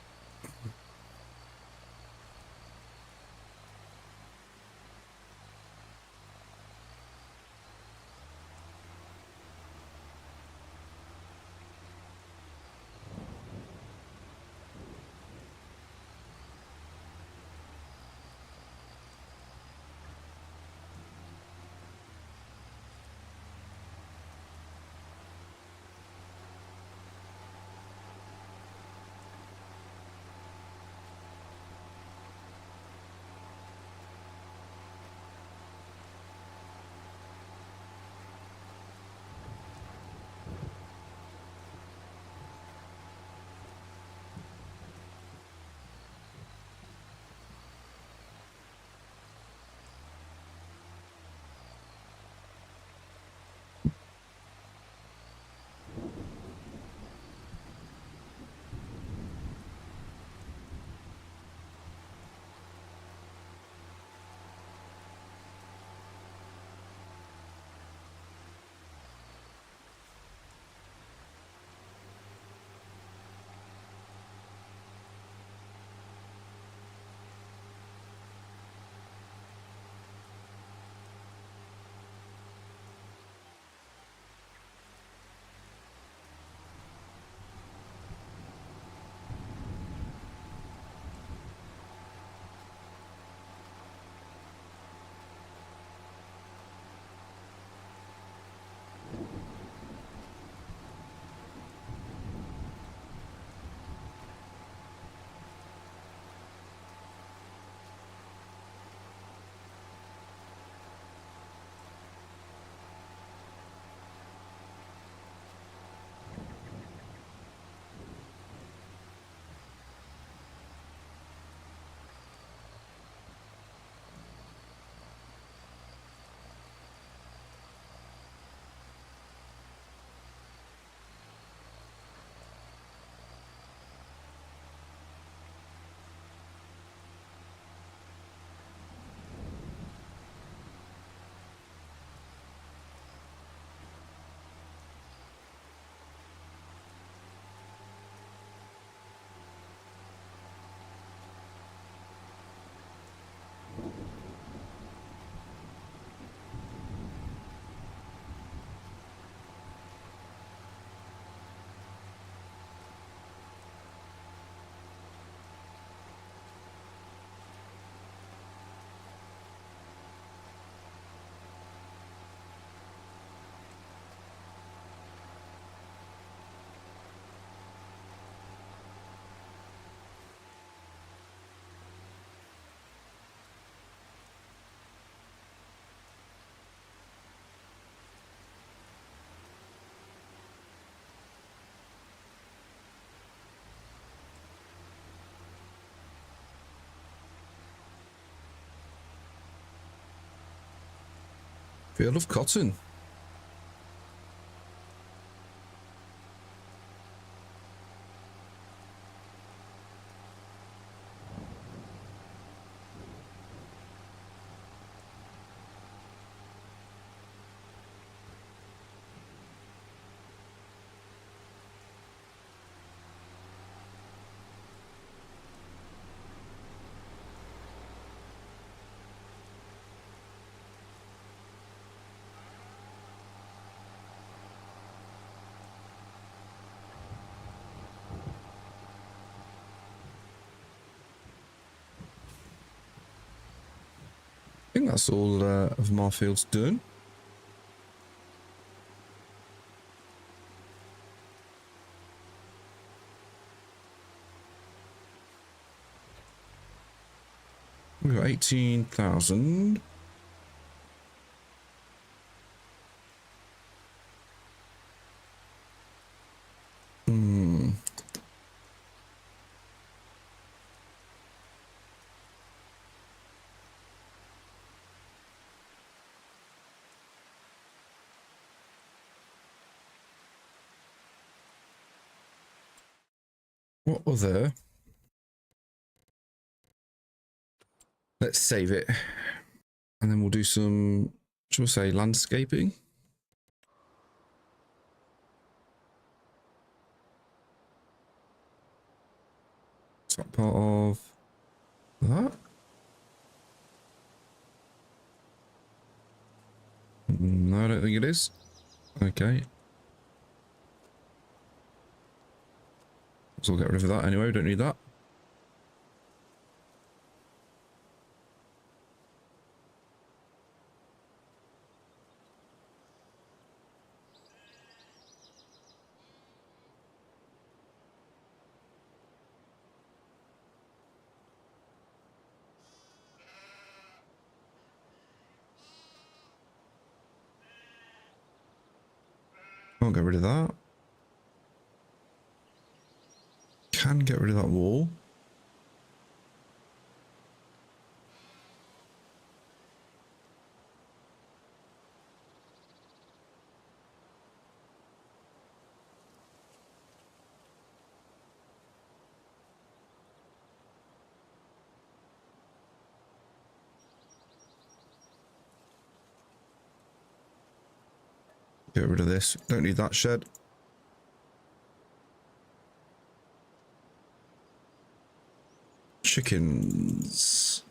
Field of cotton. I think that's all of my fields done. We've got 18,000. What other? Let's save it. And then we'll do some, shall we say, landscaping. Is that part of that? No, I don't think it is. Okay. So we'll get rid of that anyway, we don't need that. I'll get rid of that. Can get rid of that wall. Get rid of this. Don't need that shed. Chickens.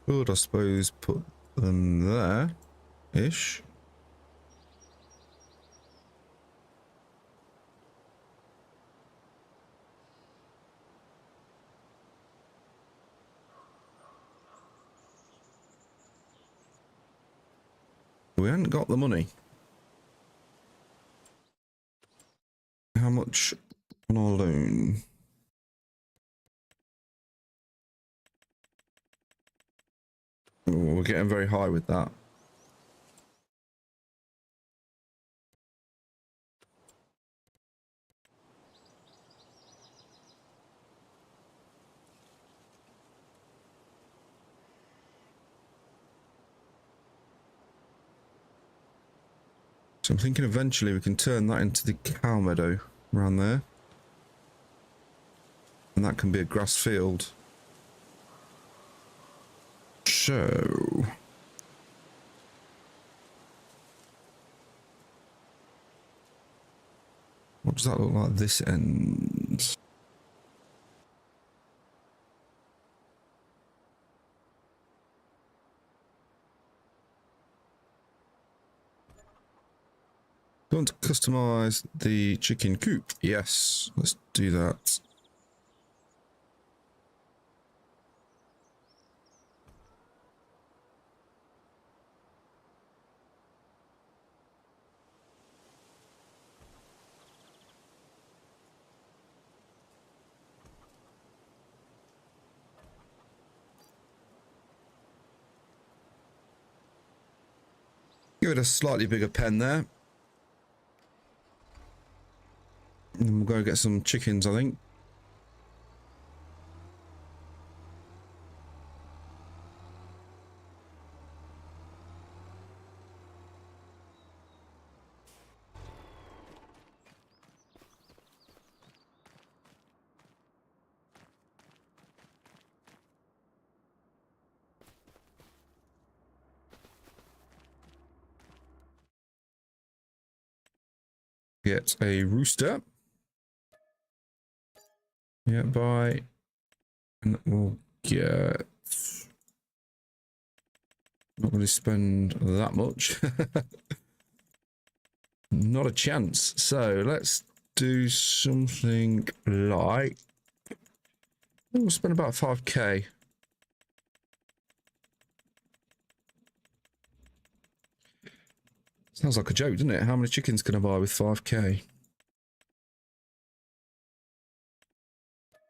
Could, I suppose, put them there-ish. We haven't got the money. How much on our loan? Oh, we're getting very high with that. So I'm thinking eventually we can turn that into the cow meadow around there. And that can be a grass field. So... what does that look like this end? Do you want to customize the chicken coop? Yes, let's do that. Give it a slightly bigger pen there. And then we'll go get some chickens, I think. Get a rooster. Yeah, buy. And we'll get... not going to spend that much. Not a chance. So let's do something like... we'll spend about 5k. Sounds like a joke, doesn't it? How many chickens can I buy with 5k?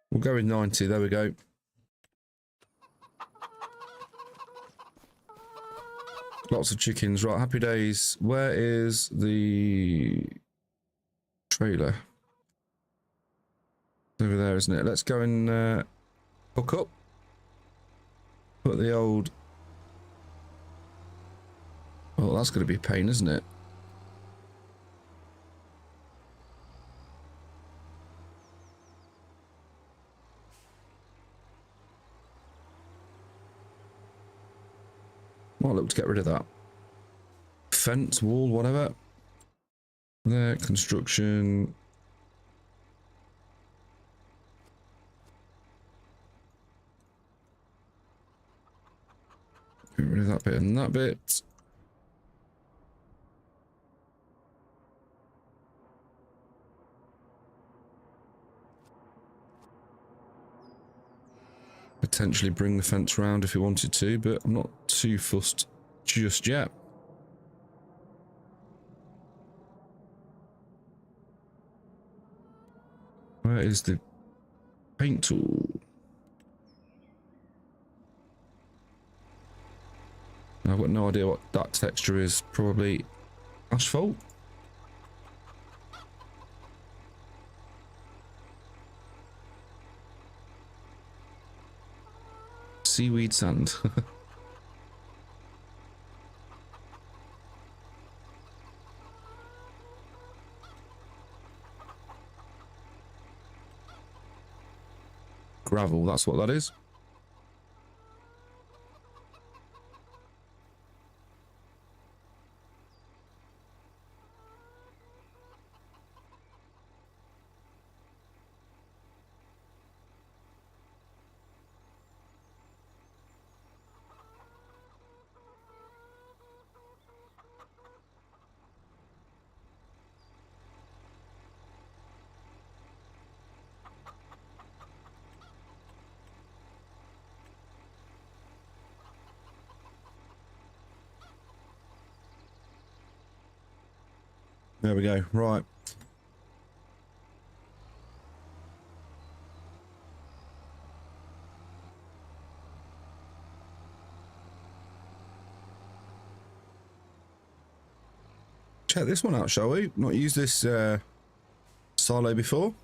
We'll go with 90. There we go. Lots of chickens. Right, happy days. Where is the trailer? Over there, isn't it? Let's go and hook up. Put the old... Oh, that's going to be a pain, isn't it? Might look to get rid of that. Fence, wall, whatever. There, construction. Get rid of that bit and that bit. Potentially bring the fence round if we wanted to, but I'm not too fussed just yet. Where is the paint tool? I've got no idea what that texture is. Probably asphalt. Seaweed sand. Gravel, that's what that is. There we go. Right. Check this one out, shall we? Not used this silo before.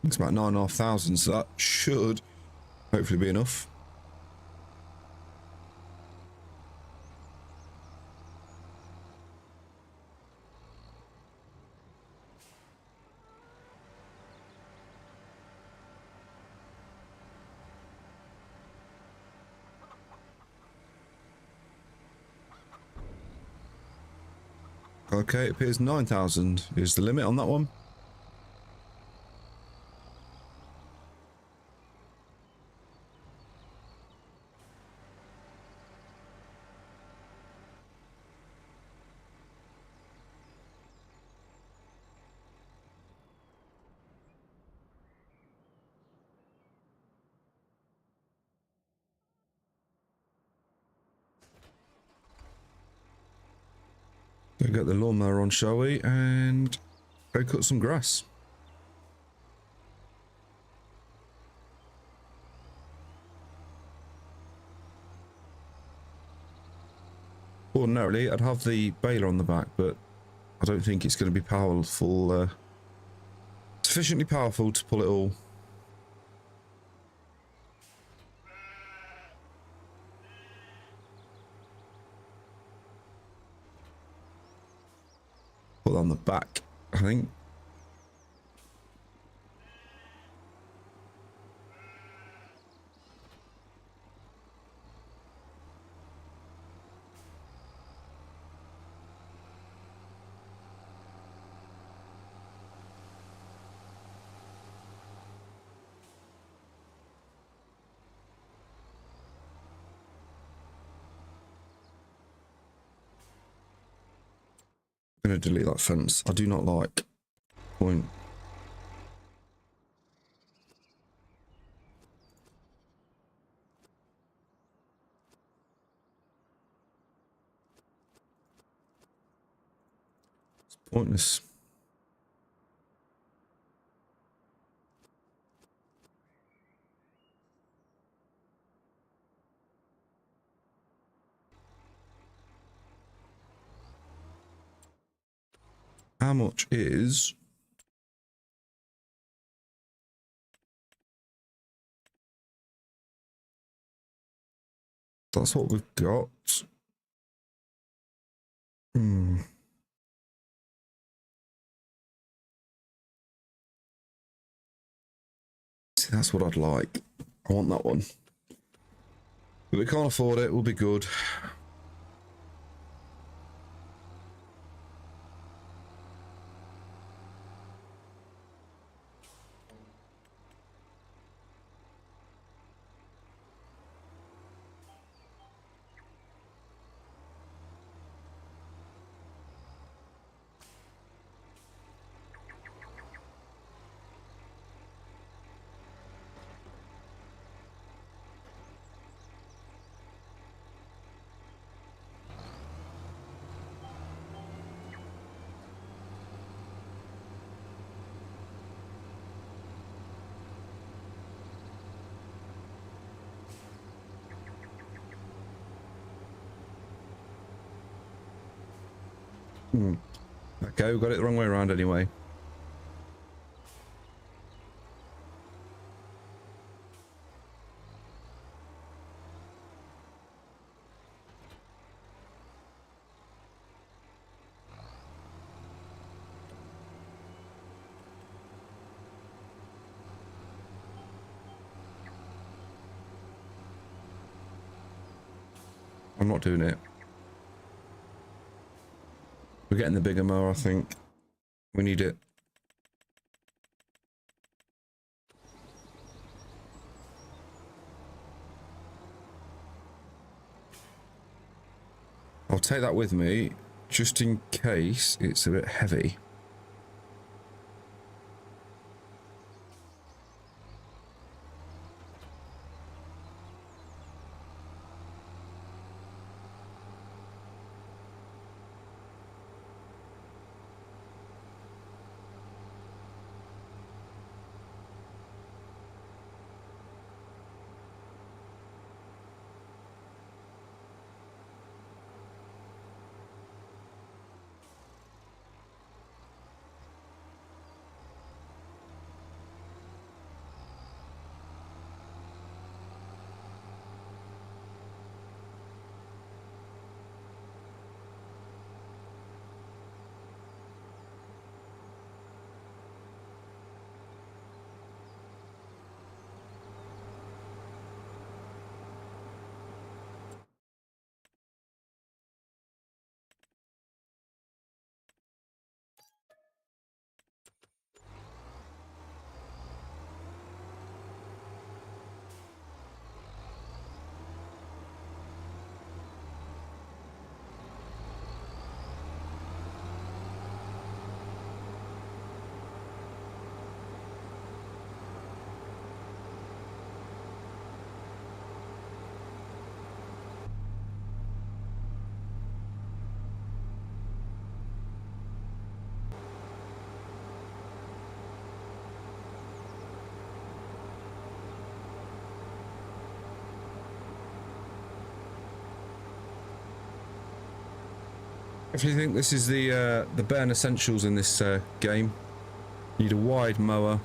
It's about 9,500, so that should hopefully be enough. Okay, it appears 9,000 is the limit on that one. Go get the lawnmower on, shall we? And go cut some grass. Ordinarily, I'd have the baler on the back, but I don't think it's going to be powerful, sufficiently powerful to pull it all. Put it on the back, I think. I'm going to delete that fence. I do not like. Point. It's pointless. How much is... That's what we've got. See, that's what I'd like. I want that one. But we can't afford it. We'll be good. Okay, we got it the wrong way around anyway. I'm not doing it. We're getting the bigger mower, I think. We need it. I'll take that with me, just in case it's a bit heavy. If you think this is the bare essentials in this game, you need a wide mower,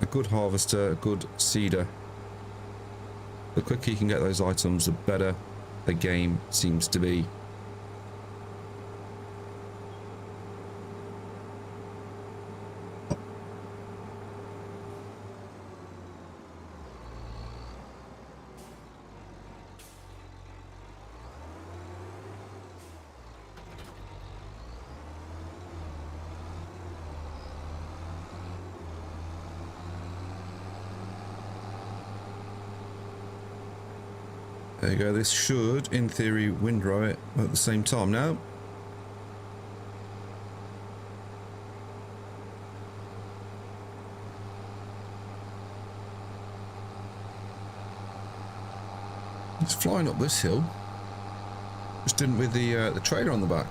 a good harvester, a good seeder. The quicker you can get those items, the better the game seems to be. There you go, this should, in theory, windrow it at the same time now. It's flying up this hill. Just didn't with the trailer on the back.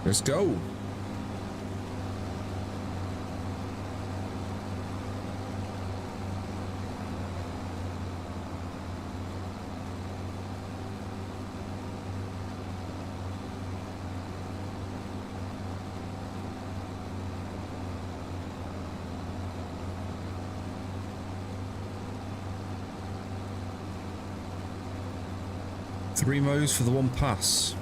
Let's go. Three mows for the one pass.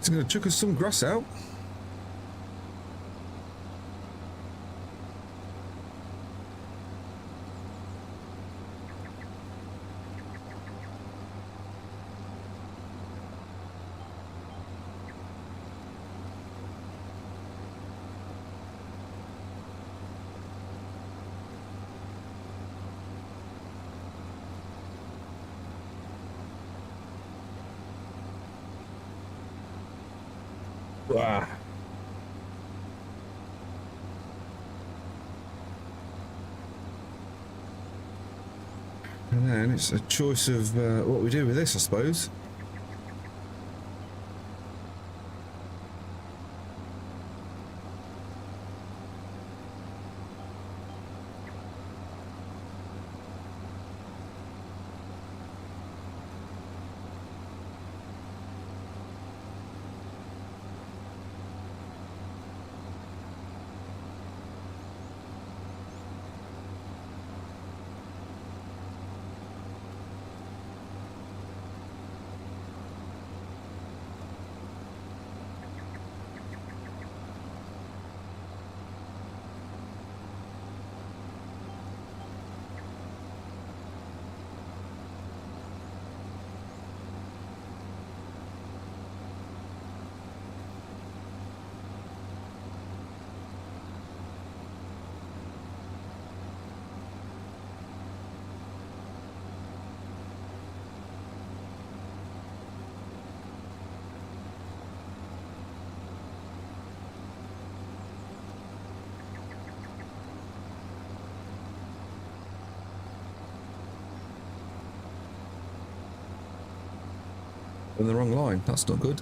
It's going to chuck us some grass out. Wow. And then it's a choice of what we do with this, I suppose. In the wrong line. That's not good.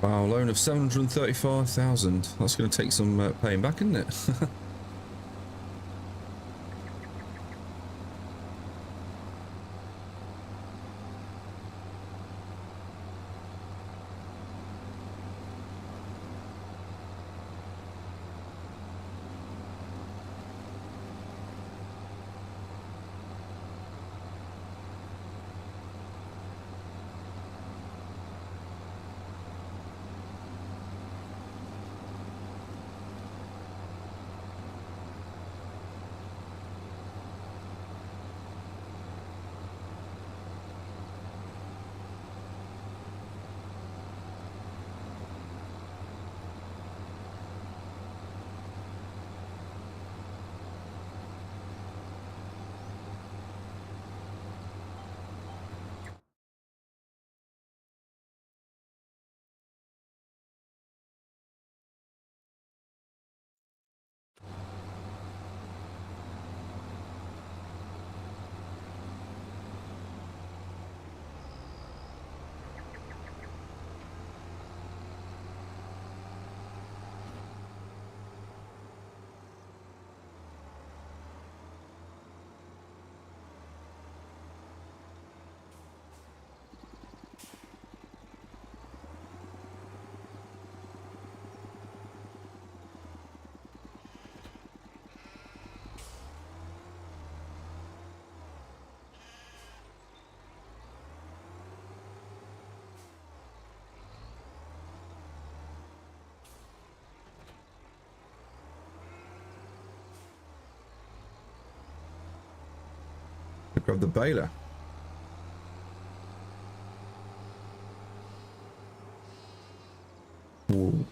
Wow, loan of 735,000. That's going to take some paying back, isn't it? Grab the baler. Ooh.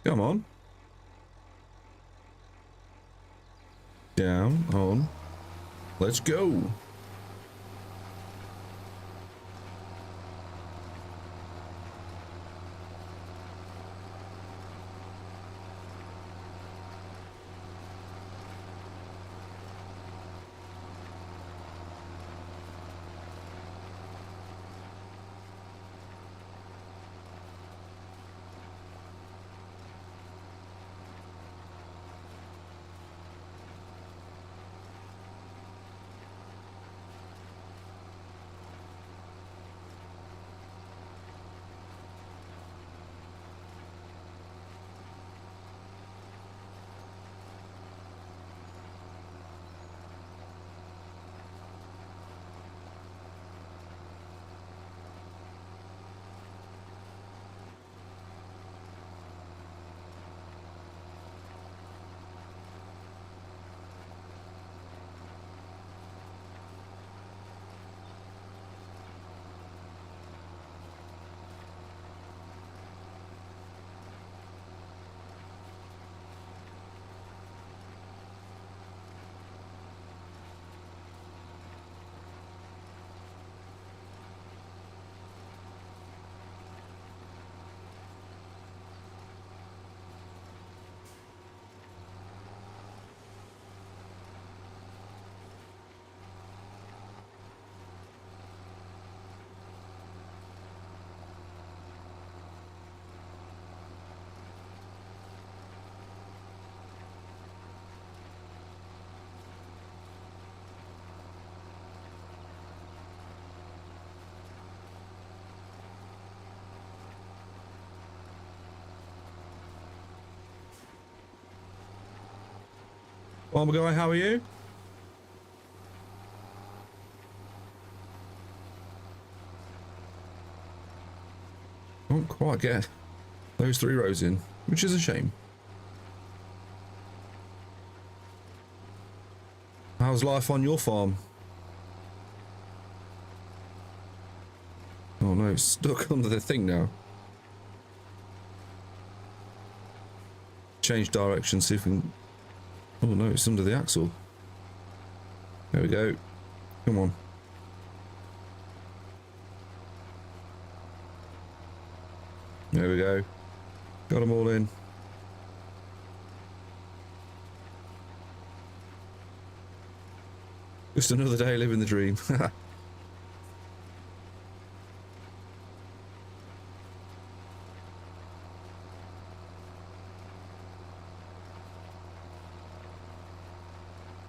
Come on. Down, on. Let's go. Farmer guy, how are you? Don't quite get those 3 rows in, which is a shame. How's life on your farm? Oh no, it's stuck under the thing now. Change direction, see if we can... Oh no, it's under the axle. There we go. Come on. There we go. Got them all in. Just another day living the dream.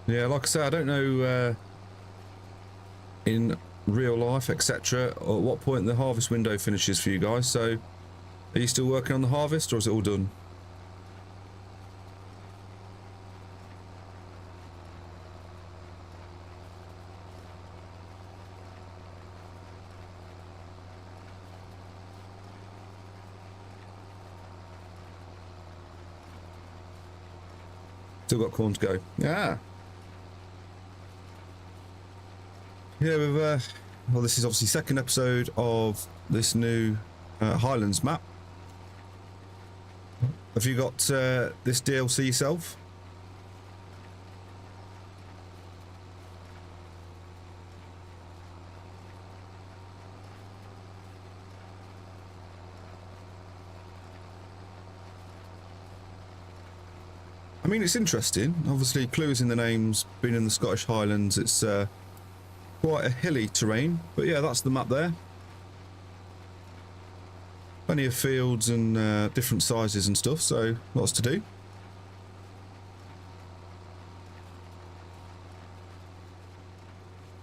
Yeah, like I say, I don't know in real life, etc., at what point the harvest window finishes for you guys. So, are you still working on the harvest, or is it all done? Still got corn to go. Yeah. Yeah, we've well, this is obviously second episode of this new Highlands map. Have you got this DLC yourself? I mean, it's interesting. Obviously, clues in the names, being in the Scottish Highlands, it's quite a hilly terrain. But yeah, that's the map there. Plenty of fields and different sizes and stuff, so lots to do.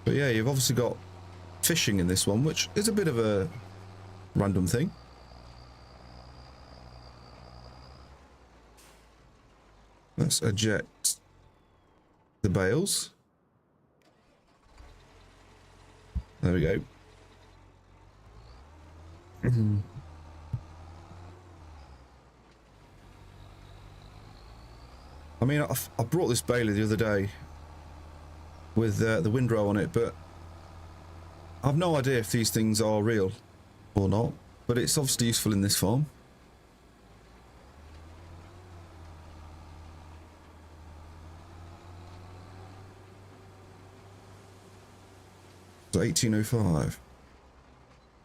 But yeah, you've obviously got fishing in this one, which is a bit of a random thing. Let's eject the bales. There we go. I mean, I brought this baler the other day with the windrow on it, but I've no idea if these things are real or not, but it's obviously useful in this farm. So 1805.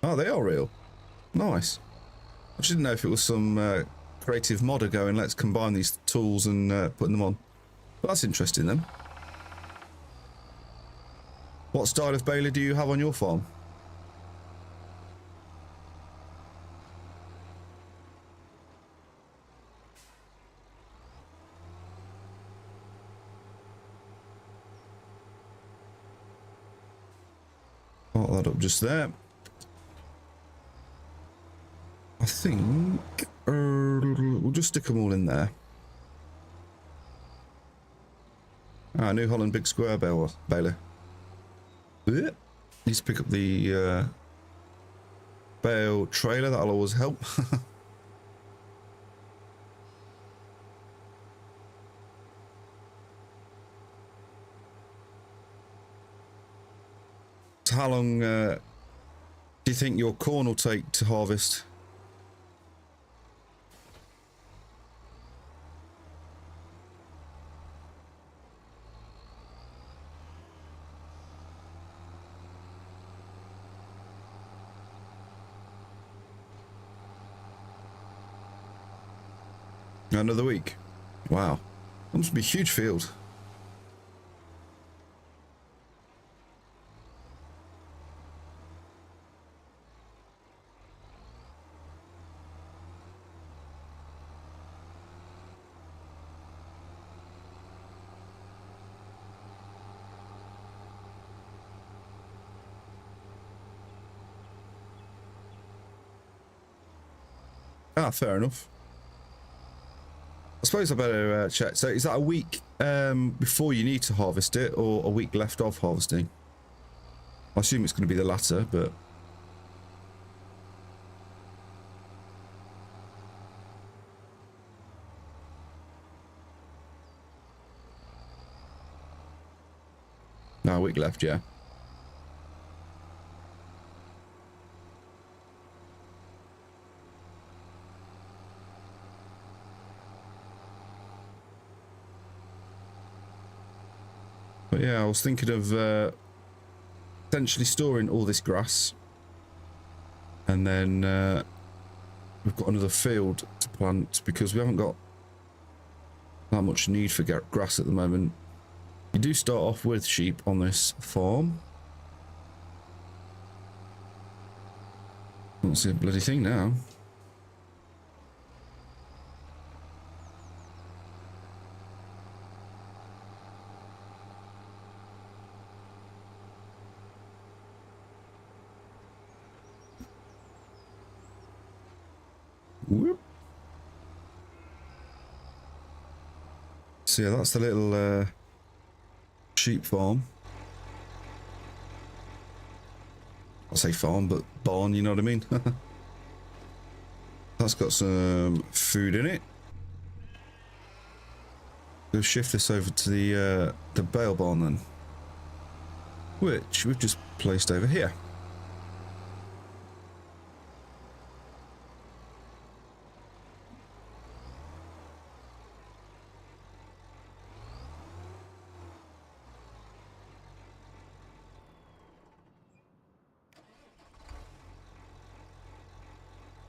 Oh, they are real. Nice. I just didn't know if it was some creative modder going, let's combine these tools and putting them on. But that's interesting then. What style of baler do you have on your farm? Put that up just there. I think we'll just stick them all in there. Ah, New Holland big square baler. Need to pick up the bale trailer, that'll always help. So how long do you think your corn will take to harvest? Another week. Wow. That must be a huge field. Ah, fair enough. I suppose I better check. So is that a week before you need to harvest it, or a week left of harvesting? I assume it's going to be the latter, but... No, a week left, yeah. But yeah, I was thinking of potentially storing all this grass, and then we've got another field to plant because we haven't got that much need for grass at the moment. You do start off with sheep on this farm. I don't see a bloody thing now. Whoop. So yeah, that's the little sheep farm. I'll say farm, but barn, you know what I mean? That's got some food in it. We'll shift this over to the bale barn then, which we've just placed over here.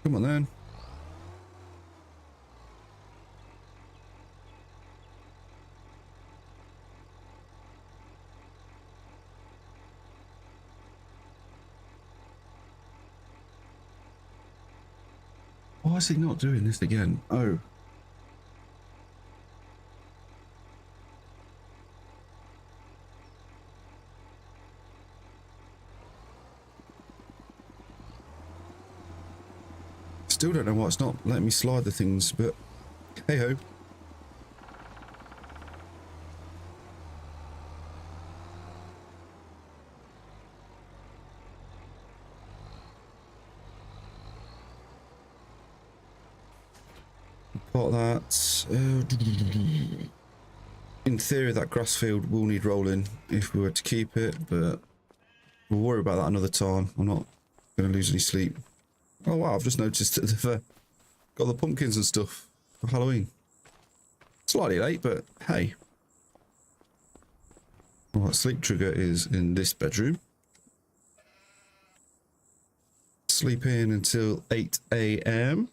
Come on then. Why is he not doing this again? Oh. Still don't know why it's not letting me slide the things, but hey ho. Part that. In theory, that grass field will need rolling if we were to keep it, but we'll worry about that another time. I'm not going to lose any sleep. Oh wow, I've just noticed that they've got the pumpkins and stuff for Halloween. Slightly late, but hey. Alright, sleep trigger is in this bedroom. Sleep in until 8 AM.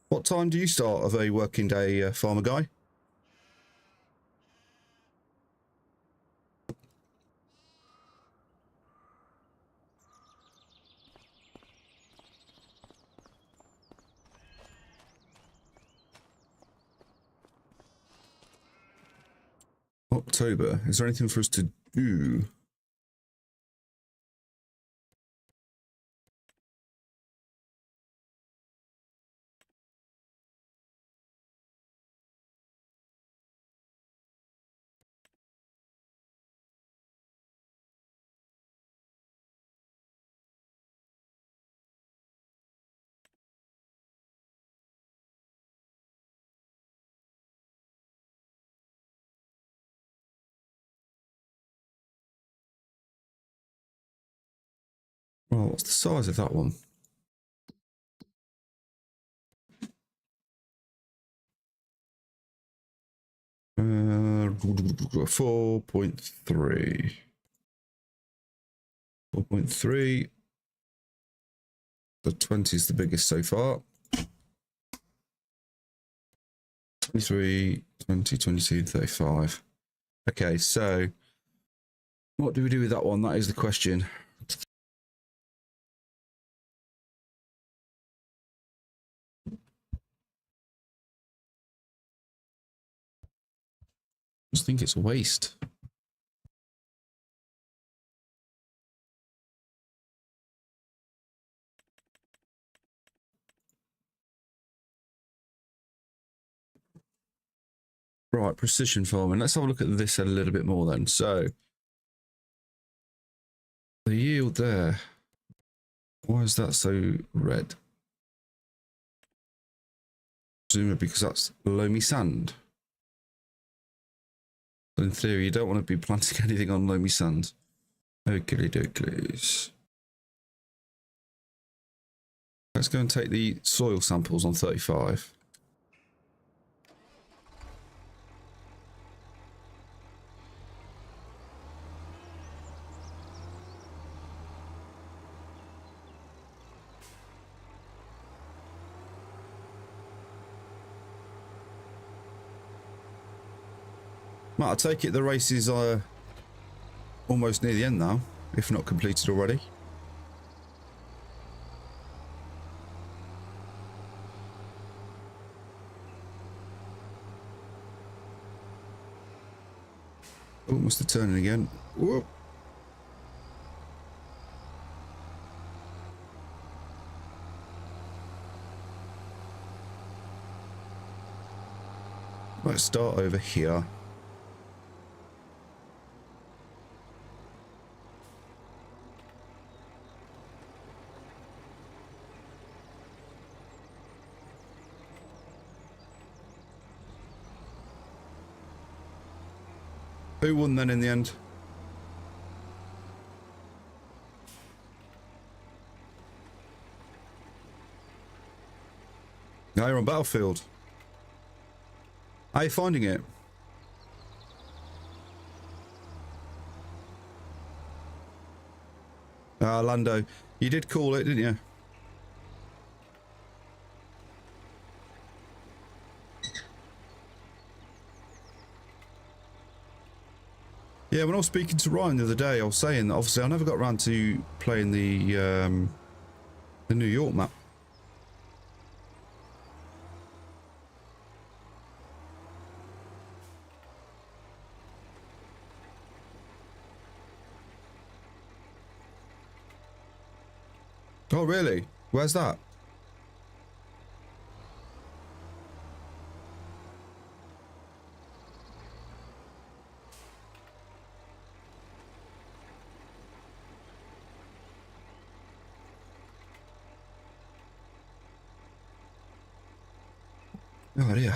What time do you start of a working day, farmer guy? October. Is there anything for us to do? Well, what's the size of that one? Uh, 4.3. 4.3. The 20 is the biggest so far. 23, 20, 22, 35. Okay, so what do we do with that one? That is the question. I just think it's a waste. Right, precision farming. Let's have a look at this a little bit more then. So, the yield there. Why is that so red? Presumably because that's loamy sand. In theory, you don't want to be planting anything on loamy sand. Oakley doklys. Let's go and take the soil samples on 35. Well, I take it the race is almost near the end now, if not completed already. Oh, must have turned again. Whoa. Let's start over here. Who won then in the end? Now you're on Battlefield. How are you finding it? Lando, you did call it, didn't you? Yeah, when I was speaking to Ryan the other day, I was saying that obviously I never got around to playing the New York map. Oh, really? Where's that? Oh, dear.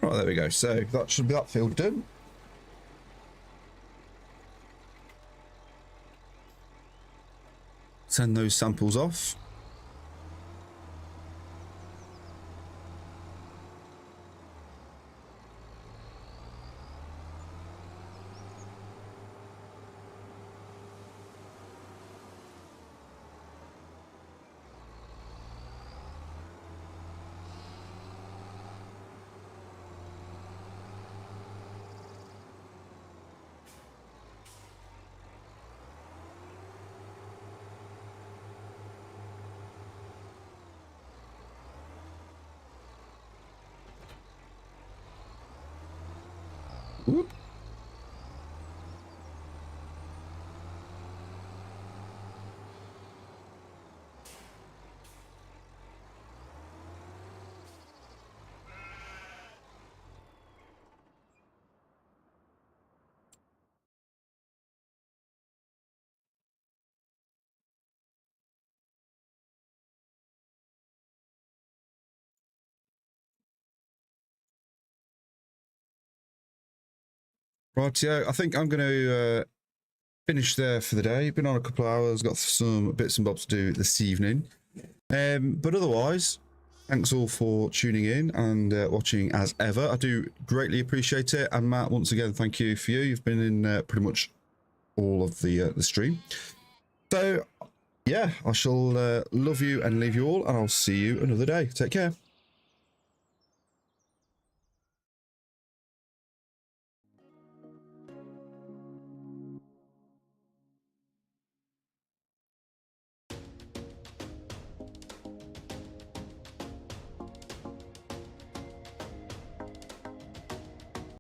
Right, there we go. So that should be that field done. Send those samples off. Whoop. Rightio, I think I'm going to finished there for the day. Been on a couple of hours, got some bits and bobs to do this evening. But otherwise, thanks all for tuning in and watching as ever. I do greatly appreciate it. And Matt, once again, thank you for you. You've been in pretty much all of the stream. So, yeah, I shall love you and leave you all, and I'll see you another day. Take care.